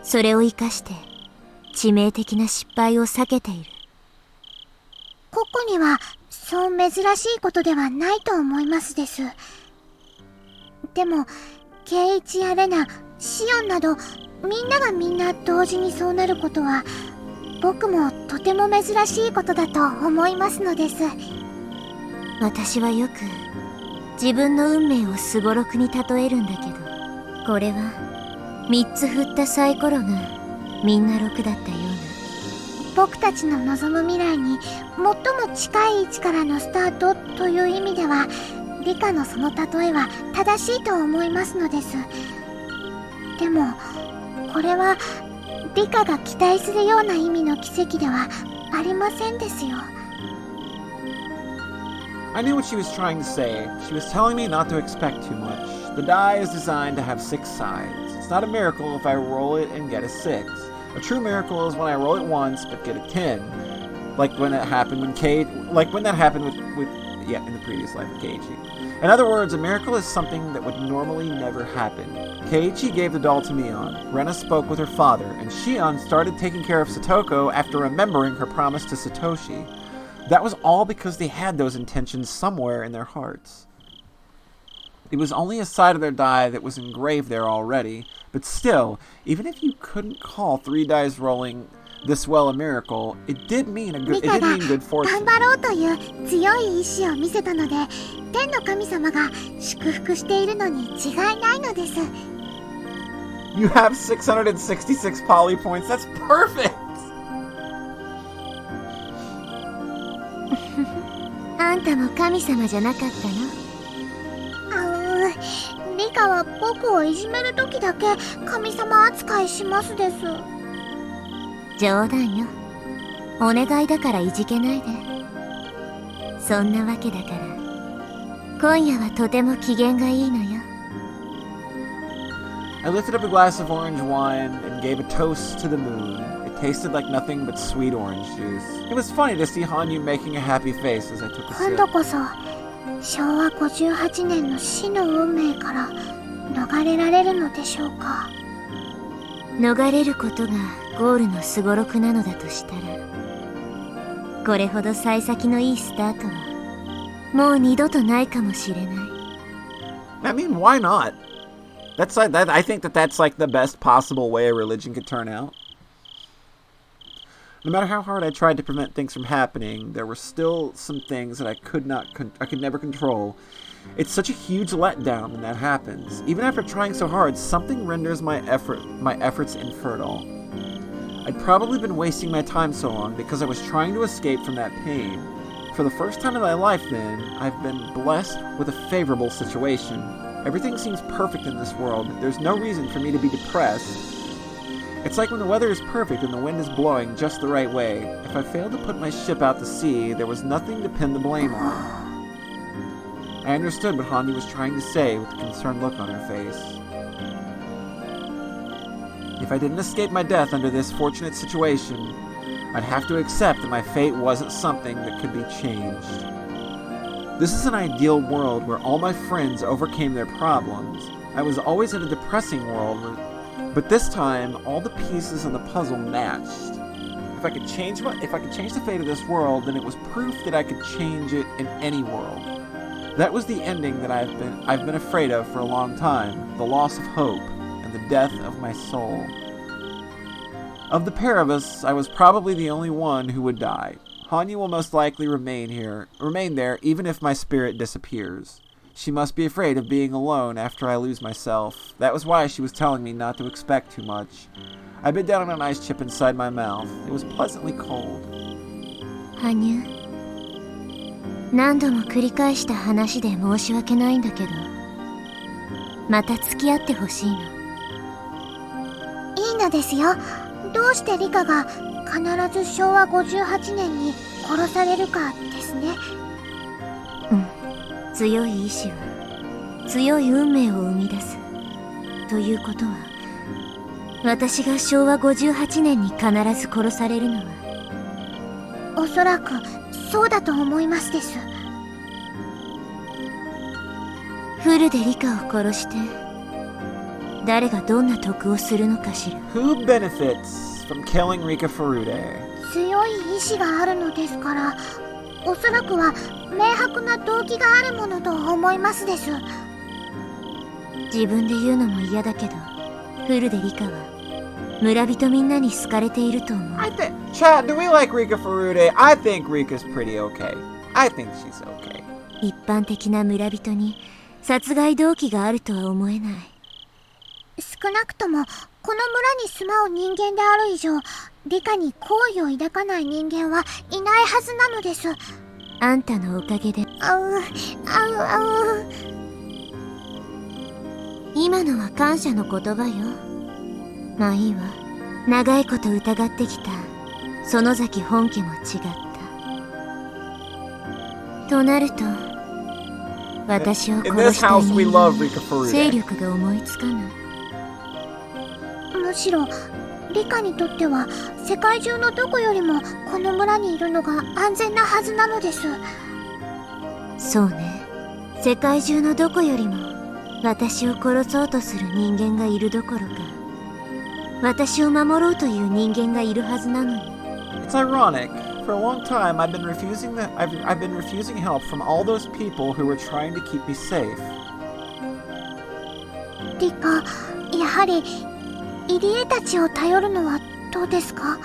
それを生かして致命的な失敗を避けている。ここにはそう珍しいことではないと思いますです。でもケイイチやレナ、シオンなどみんながみんな同時にそうなることは僕もとても珍しいことだと思いますのです。私はよく自分の運命をすごろくに例えるんだけど、これは3つ振ったサイコロがみんな6だったような、僕たちの望む未来に最も近い位置からのスタートという意味では理科のその例えは正しいと思いますのです。でもこれは理科が期待するような意味の奇跡ではありませんですよ。I knew what she was trying to say. She was telling me not to expect too much. The die is designed to have 6 sides. It's not a miracle if I roll it and get a 6. A true miracle is when I roll it once but get a 10. Like when that happened in the previous life of Keiichi. In other words, a miracle is something that would normally never happen. Keiichi gave the doll to Mion, Rena spoke with her father, and Shion started taking care of Satoko after remembering her promise to Satoshi. That was all because they had those intentions somewhere in their hearts. It was only a side of their die that was engraved there already, but still, even if you couldn't call 3 dice rolling this well a miracle, it did mean good fortune. 頑張ろうという強い意志を見せたので、天の神様が祝福しているのに違いないのです。You have 666 poly points. That's perfect. あんたも神様じゃなかったの？リカは僕をいじめるときだけ神様扱いしますです。冗談よ。お願いだからいじけないで。そんなわけだから今夜はとても機嫌がいいのよ。I lifted up a glass of orange wine and gave a toast to the moon. It tasted like nothing but sweet orange juice. It was funny to see Hanyu making a happy face as I took a 今 sip. 度こそ昭和58年の死の運命から逃れられるのでしょうか。逃れることがゴールのすごろくなのだとしたら、これほど幸先のいいスタートはもう二度とないかもしれない。I mean, why not? I think that's like the best possible way a religion could turn out. No matter how hard I tried to prevent things from happening, there were still some things that I could never control. It's such a huge letdown when that happens. Even after trying so hard, something renders my efforts infertile. I'd probably been wasting my time so long because I was trying to escape from that pain. For the first time in my life, then, I've been blessed with a favorable situation. Everything seems perfect in this world. There's no reason for me to be depressed. It's like when the weather is perfect and the wind is blowing just the right way. If I failed to put my ship out to sea, there was nothing to pin the blame on. I understood what Hanyu was trying to say with the concerned look on her face. If I didn't escape my death under this fortunate situation, I'd have to accept that my fate wasn't something that could be changed. This is an ideal world where all my friends overcame their problems. I was always in a depressing world, but this time all the pieces of the puzzle matched. If I could change the fate of this world, then it was proof that I could change it in any world. That was the ending that I've been afraid of for a long time, the loss of hope and the death of my soul. Of the pair of us, I was probably the only one who would die. Hanyu will most likely remain there even if my spirit disappears. She must be afraid of being alone after I lose myself. That was why she was telling me not to expect too much. I bit down on an ice chip inside my mouth. It was pleasantly cold. Hanyu, 何度も繰り返した話で申し訳ないんだけど、また付き合ってほしいの。いいのですよ。どうしてリカが必ず昭和58年に殺されるかですね。強い意志は強い運命を生み出す。ということは、私が昭和58年に必ず殺されるのは、おそらくそうだと思いますです。フルでリカを殺して誰がどんな得をするのかしら。 Who benefits from killing Rika Furude? 強い意志があるのですから、おそらくは明白な動機があるものと思いますです。自分で言うのも嫌だけど、フルでリカは村人みんなに好かれていると思う。 Chat, do we like Rika Furude? I think Rika's pretty okay. I think she's okay. 一般的な村人に殺害動機があるとは思えない。少なくともこの村に住まう人間である以上、リカに好意を抱かない人間はいないはずなのです。あんたのおかげで。今のは感謝の言葉よ。まあいいわ。長いこと疑ってきた園崎本家も違った。となると、私を In this 殺したい house, we 人 love 間 Rika 勢 Furude. 力が思いつかない。むしろリカにとっては世界中のどこよりもこの村にいるのが安全なはずなのです。そうね。世界中のどこよりも私を殺そうとする人間がいるどころか、私を守ろうという人間がいるはずなのに。 It's ironic. For a long time, I've been refusing help from all those people who were trying to keep me safe. リカ、やはり入江たちを頼るのはどうですか？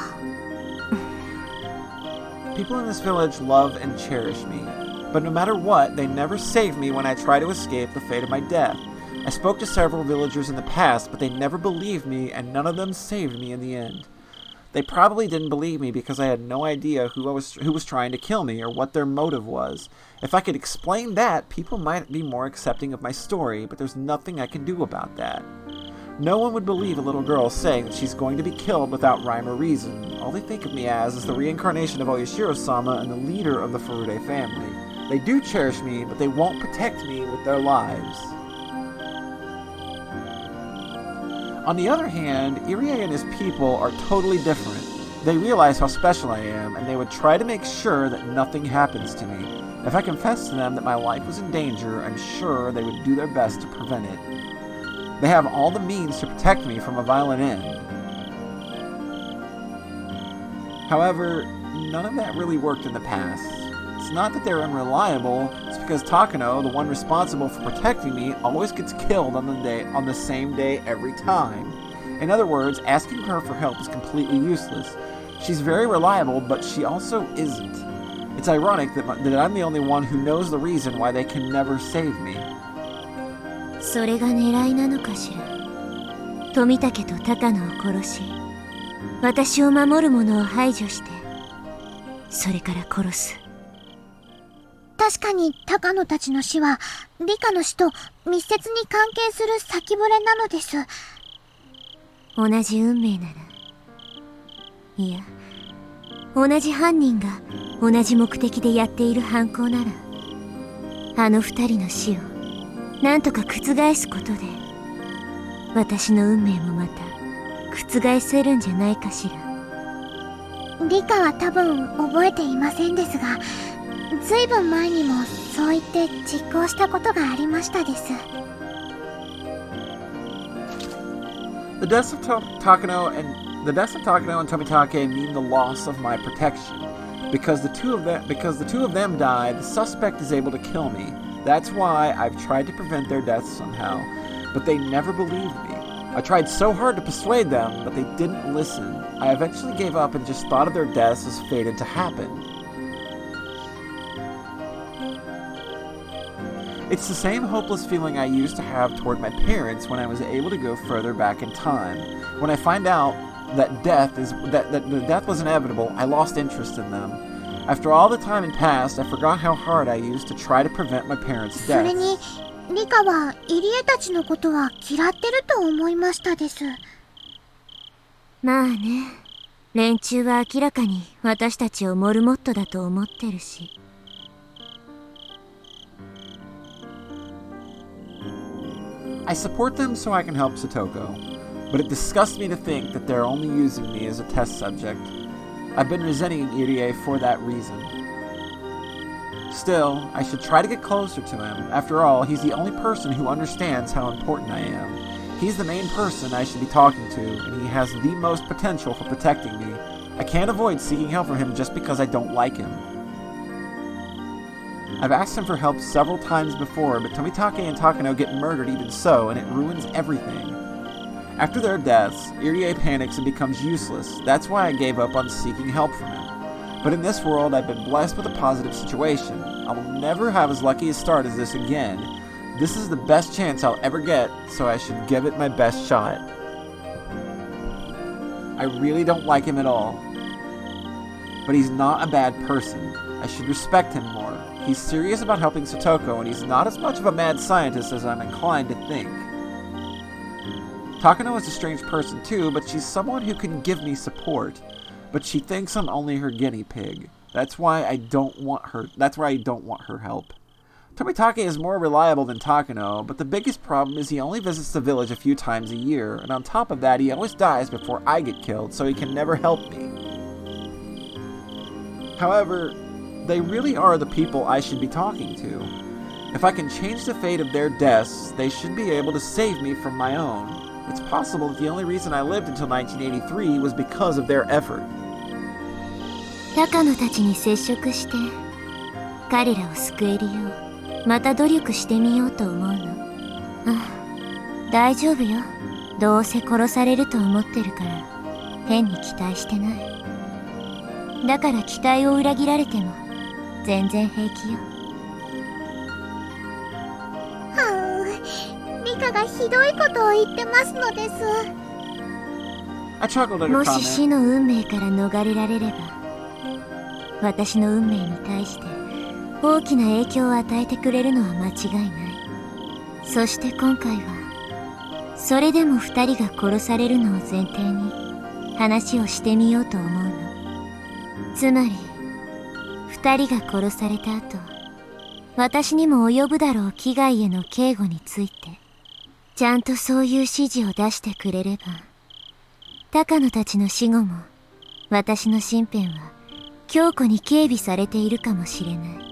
People in this village love and cherish me, but no matter what, they never save me when I try to escape the fate of my death. I spoke to several villagers in the past, but they never believed me, and none of them saved me in the end. They probably didn't believe me because I had no idea who was trying to kill me or what their motive was. If I could explain that, people might be more accepting of my story, but there's nothing I can do about that. No one would believe a little girl saying that she's going to be killed without rhyme or reason. All they think of me as is the reincarnation of Oyashiro-sama and the leader of the Furude family. They do cherish me, but they won't protect me with their lives. On the other hand, Irie and his people are totally different. They realize how special I am, and they would try to make sure that nothing happens to me. If I confessed to them that my life was in danger, I'm sure they would do their best to prevent it. They have all the means to protect me from a violent end. However, none of that really worked in the past. It's not that they're unreliable, it's because Takano, the one responsible for protecting me, always gets killed on the same day every time. In other words, asking her for help is completely useless. She's very reliable, but she also isn't. It's ironic that I'm the only one who knows the reason why they can never save me. それが狙いなのかしら。富武と高野を殺し、私を守る者を排除して、それから殺す。確かに高野たちの死はリカの死と密接に関係する先触れなのです。同じ運命なら、いや、同じ犯人が同じ目的でやっている犯行なら、あの二人の死をなんとか覆すことで、私の運命もまた覆せるんじゃないかしら。リカは多分覚えていませんですが、ずいぶん前にもそう言って実行したことがありましたです。The deaths of Takano and Tomitake mean the loss of my protection. Because the two of them die, the suspect is able to kill me. That's why I've tried to prevent their deaths somehow, but they never believed me. I tried so hard to persuade them, but they didn't listen. I eventually gave up and just thought of their deaths as fated to happen. It's the same hopeless feeling I used to have toward my parents when I was able to go further back in time. When I find out that death was inevitable, I lost interest in them. After all the time had passed, I forgot how hard I used to try to prevent my parents' それ deaths. にリカは入江たちのことは嫌ってると思いましたです。まあね、連中は明らかに私たちをモルモットだと思ってるし。I support them so I can help Satoko, but it disgusts me to think that they're only using me as a test subject. I've been resenting Irie for that reason. Still, I should try to get closer to him. After all, he's the only person who understands how important I am. He's the main person I should be talking to, and he has the most potential for protecting me. I can't avoid seeking help from him just because I don't like him. I've asked him for help several times before, but Tomitake and Takano get murdered even so, and it ruins everything. After their deaths, Irie panics and becomes useless. That's why I gave up on seeking help from him. But in this world, I've been blessed with a positive situation. I will never have as lucky a start as this again. This is the best chance I'll ever get, so I should give it my best shot. I really don't like him at all. But he's not a bad person. I should respect him more. He's serious about helping Satoko, and he's not as much of a mad scientist as I'm inclined to think. Takano is a strange person too, but she's someone who can give me support. But she thinks I'm only her guinea pig. That's why I don't want her help. Tomitake is more reliable than Takano, but the biggest problem is he only visits the village a few times a year, and on top of that he always dies before I get killed, so he can never help me. However, they really are the people I should be talking to. If I can change the fate of their deaths, they should be able to save me from my own. It's possible that the only reason I lived until 1983 was because of their effort. 高野たちに接触して彼らを救えるようまた努力してみようと思うの。ああ、大丈夫よ。どうせ殺されると思ってるから変に期待してない。だから期待を裏切られても全然平気よ。リカがひどいことを言ってますのです。 I chuckled at her もし comment. 死の運命から逃れられれば私の運命に対して大きな影響を与えてくれるのは間違いない。そして今回はそれでも二人が殺されるのを前提に話をしてみようと思うの。つまり二人が殺された後私にも及ぶだろう危害への警護についてちゃんとそういう指示を出してくれれば高野たちの死後も私の身辺は強固に警備されているかもしれない。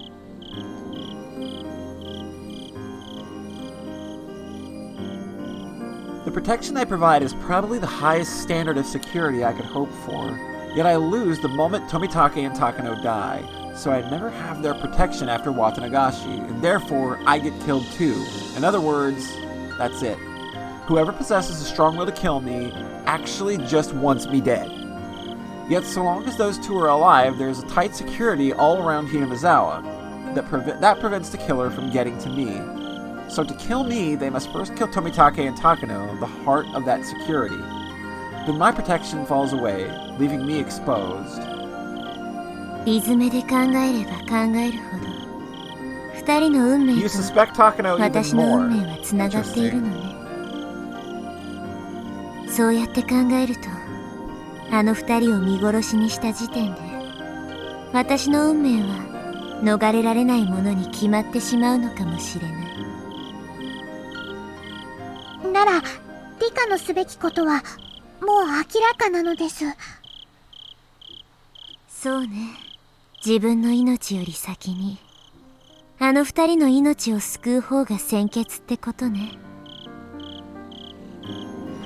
The protection I provide is probably the highest standard of security I could hope for, yet I lose the moment Tomitake and Takano die, so I never have their protection after Watanagashi, and therefore I get killed too. In other words, that's it. Whoever possesses a strong will to kill me actually just wants me dead. Yet so long as those two are alive, there's a tight security all around Hinamizawa that prevents the killer from getting to me. So to kill me, they must first kill Tomitake and Takano, the heart of that security. Then my protection falls away, leaving me exposed. リズムで考えれば考えるほど二人の運命 You と suspect Takano 私 even の more. 運命はつながっているのね。そうやって考えるとあの二人を見殺しにした時点で私の運命は逃れられないものに決まってしまうのかもしれない。ならリカのすべきことはもう明らかなのです。そうね、自分の命より先にあの二人の命を救う方が先決ってことね。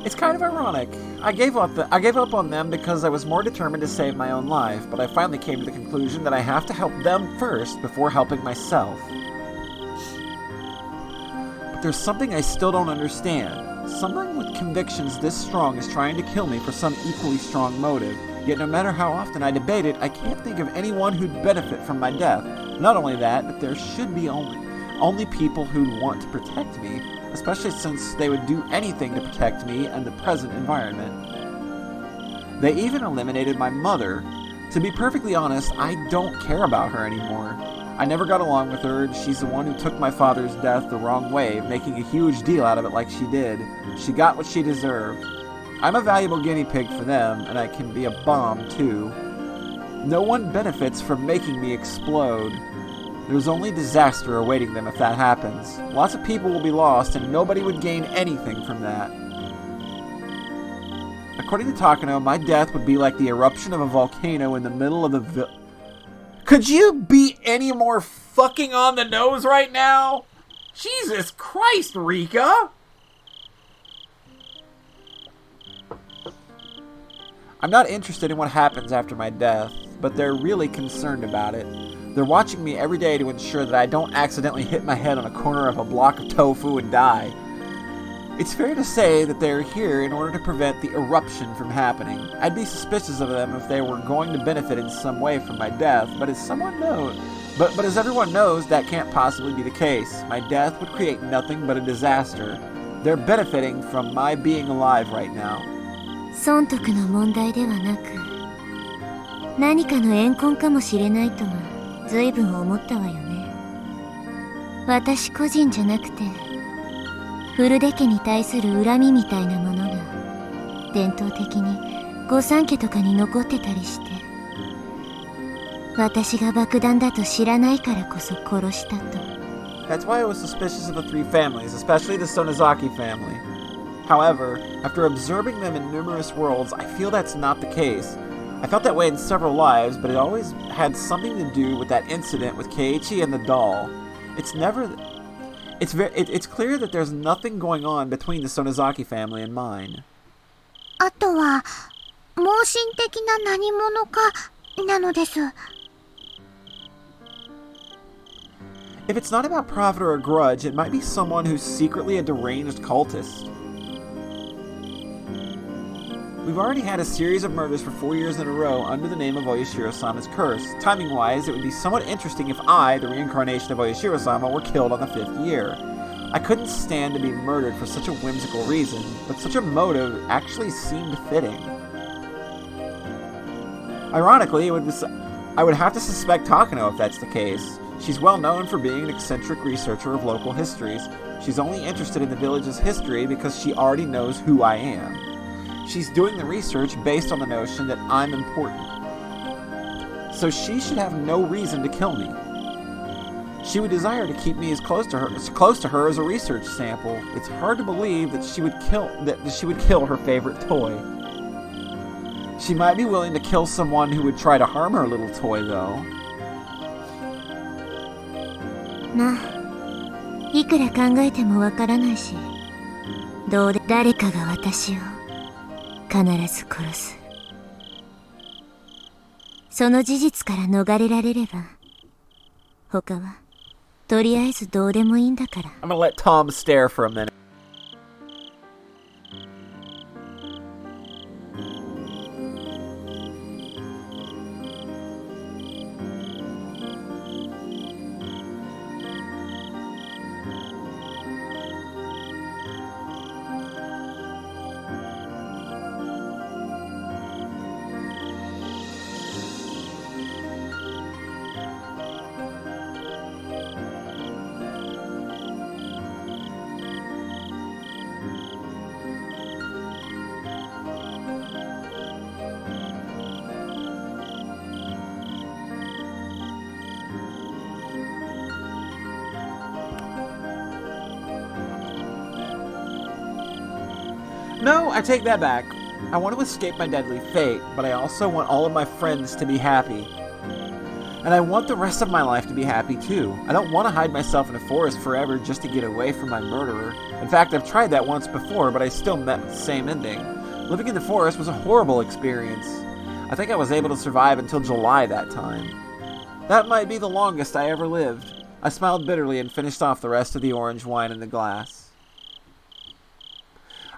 It's kind of ironic. I gave up on them because I was more determined to save my own life, but I finally came to the conclusion that I have to help them first before helping myself. But there's something I still don't understand. Someone with convictions this strong is trying to kill me for some equally strong motive, yet no matter how often I debate it, I can't think of anyone who'd benefit from my death. Not only that, but there should be only people who'd want to protect me, especially since they would do anything to protect me and the present environment. They even eliminated my mother. To be perfectly honest, I don't care about her anymore. I never got along with her, and she's the one who took my father's death the wrong way, making a huge deal out of it like she did. She got what she deserved. I'm a valuable guinea pig for them, and I can be a bomb too. No one benefits from making me explode. There's only disaster awaiting them if that happens. Lots of people will be lost, and nobody would gain anything from that. According to Takano, my death would be like the eruption of a volcano in the middle of the Could you be any more fucking on the nose right now? Jesus Christ, Rika! I'm not interested in what happens after my death, but they're really concerned about it. They're watching me every day to ensure that I don't accidentally hit my head on a corner of a block of tofu and die. It's fair to say that they're here in order to prevent the eruption from happening. I'd be suspicious of them if they were going to benefit in some way from my death, but as everyone knows, that can't possibly be the case. My death would create nothing but a disaster. They're benefiting from my being alive right now. 損得の問題ではなく、何かの怨恨かもしれないとは随分思ったわよね。私個人じゃなくて、古出家に対する恨みみたいなものが伝統的に御三家とかに残ってたりして、私が爆弾だと知らないからこそ殺したと。That's why I was suspicious of the three families, especially the Sonozaki family. However, after observing them in numerous worlds, I feel that's not the case. I felt that way in several lives, but it always had something to do with that incident with Keiichi and the doll. It's clear that there's nothing going on between the Sonozaki family and mine. あとは盲信的な何者かなのです。If it's not about profit or a grudge, it might be someone who's secretly a deranged cultist. We've already had a series of murders for 4 years in a row under the name of Oyashiro-sama's curse. Timing-wise, it would be somewhat interesting if I, the reincarnation of Oyashiro-sama, were killed on the 5th year. I couldn't stand to be murdered for such a whimsical reason, but such a motive actually seemed fitting. Ironically, I would have to suspect Takano if that's the case. She's well known for being an eccentric researcher of local histories. She's only interested in the village's history because she already knows who I am. She's doing the research based on the notion that I'm important. So she should have no reason to kill me. She would desire to keep me as close to her as a research sample. It's hard to believe that she would kill her favorite toy. She might be willing to kill someone who would try to harm her little toy, though. まあ、いくら考えてもわからないし、どうで誰かが私を必ず殺す。その事実から逃れられれば、他はとりあえずどうでもいいんだから。I'm gonna let Tom stare for a minute. No, I take that back. I want to escape my deadly fate, but I also want all of my friends to be happy. And I want the rest of my life to be happy too. I don't want to hide myself in a forest forever just to get away from my murderer. In fact, I've tried that once before, but I still met with the same ending. Living in the forest was a horrible experience. I think I was able to survive until July that time. That might be the longest I ever lived. I smiled bitterly and finished off the rest of the orange wine in the glass.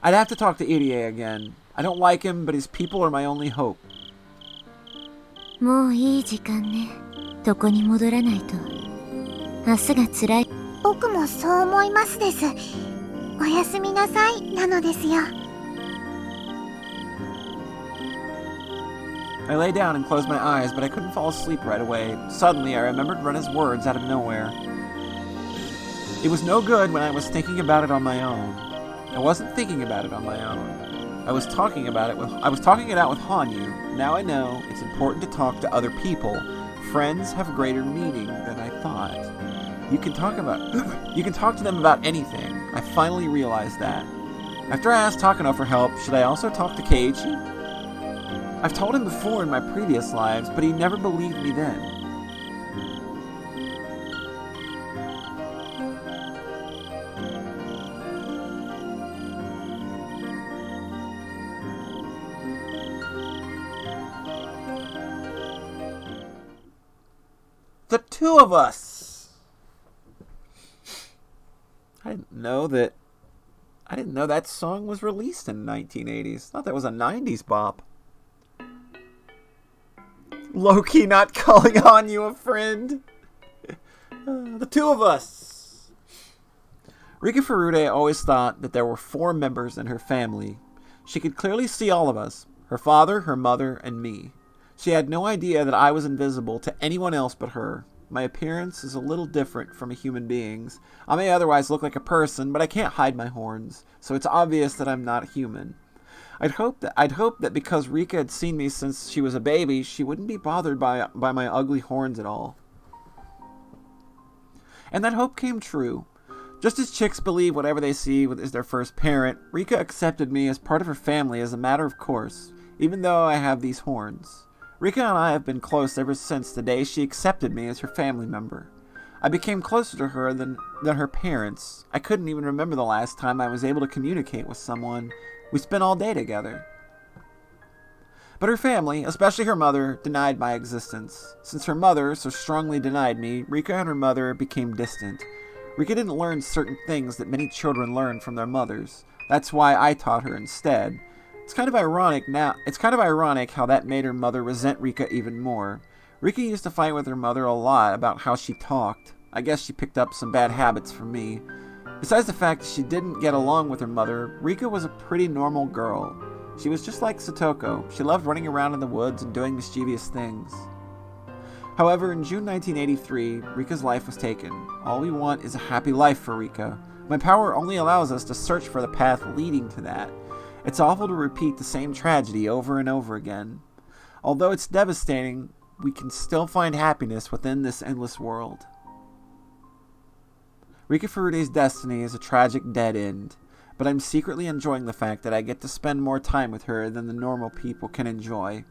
I'd have to talk to Irie again. I don't like him, but his people are my only hope. もういい時間ね。どこに戻らないと。明日が辛い。僕もそう思いますです。おやすみなさいなのですよ。I lay down and closed my eyes, but I couldn't fall asleep right away. Suddenly, I remembered Rena's words out of nowhere. It was no good when I was thinking about it on my own. I wasn't thinking about it on my own. I was talking it out with Hanyu. Now I know it's important to talk to other people. Friends have greater meaning than I thought. You can talk to them about anything. I finally realized that. After I asked Takano for help, should I also talk to Keiichi? I've told him before in my previous lives, but he never believed me then. The two of us. I didn't know that song was released in the 1980s. I thought that was a 90s bop. Loki not calling on you a friend. The two of us. Rika Furude always thought that there were 4 members in her family. She could clearly see all of us. Her father, her mother, and me. She had no idea that I was invisible to anyone else but her. My appearance is a little different from a human being's. I may otherwise look like a person, but I can't hide my horns, so it's obvious that I'm not human. I'd hoped that because Rika had seen me since she was a baby, she wouldn't be bothered by my ugly horns at all. And that hope came true. Just as chicks believe whatever they see is their first parent, Rika accepted me as part of her family as a matter of course, even though I have these horns. Rika and I have been close ever since the day she accepted me as her family member. I became closer to her than her parents. I couldn't even remember the last time I was able to communicate with someone. We spent all day together. But her family, especially her mother, denied my existence. Since her mother so strongly denied me, Rika and her mother became distant. Rika didn't learn certain things that many children learn from their mothers. That's why I taught her instead. It's kind of ironic how that made her mother resent Rika even more. Rika used to fight with her mother a lot about how she talked. I guess she picked up some bad habits from me. Besides the fact that she didn't get along with her mother, Rika was a pretty normal girl. She was just like Satoko. She loved running around in the woods and doing mischievous things. However, in June 1983, Rika's life was taken. All we want is a happy life for Rika. My power only allows us to search for the path leading to that. It's awful to repeat the same tragedy over and over again. Although it's devastating, we can still find happiness within this endless world. Rika Furude's destiny is a tragic dead end, but I'm secretly enjoying the fact that I get to spend more time with her than the normal people can enjoy.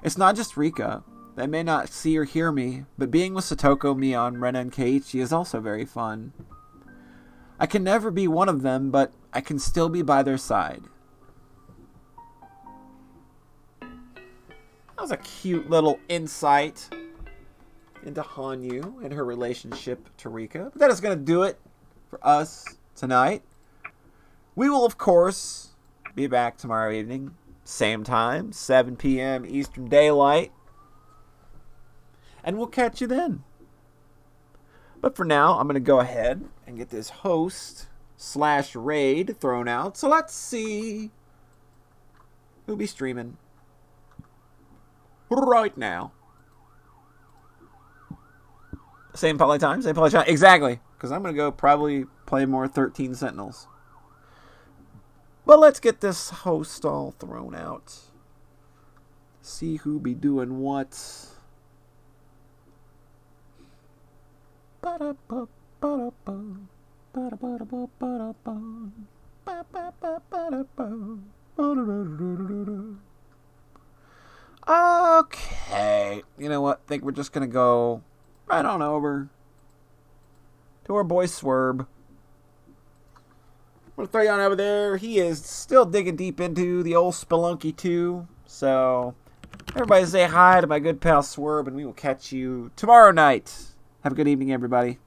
It's not just Rika. They may not see or hear me, but being with Satoko, Mion, Rena, and Keiichi is also very fun. I can never be one of them, but I can still be by their side. That was a cute little insight into Hanyu and her relationship to Rika. But that is going to do it for us tonight. We will, of course, be back tomorrow evening. Same time, 7 p.m. Eastern Daylight. And we'll catch you then. But for now, I'm going to go ahead and get this host/raid thrown out. So let's see who'll be streaming right now. Same poly time, same poly time. Exactly. Because I'm going to go probably play more 13 Sentinels. But let's get this host all thrown out. See who be doing what. Okay. You know what? I think we're just going to go right on over to our boy Swerb. I'm going to throw you on over there. He is still digging deep into the old Spelunky 2. So, everybody say hi to my good pal Swerb, and we will catch you tomorrow night. Have a good evening, everybody.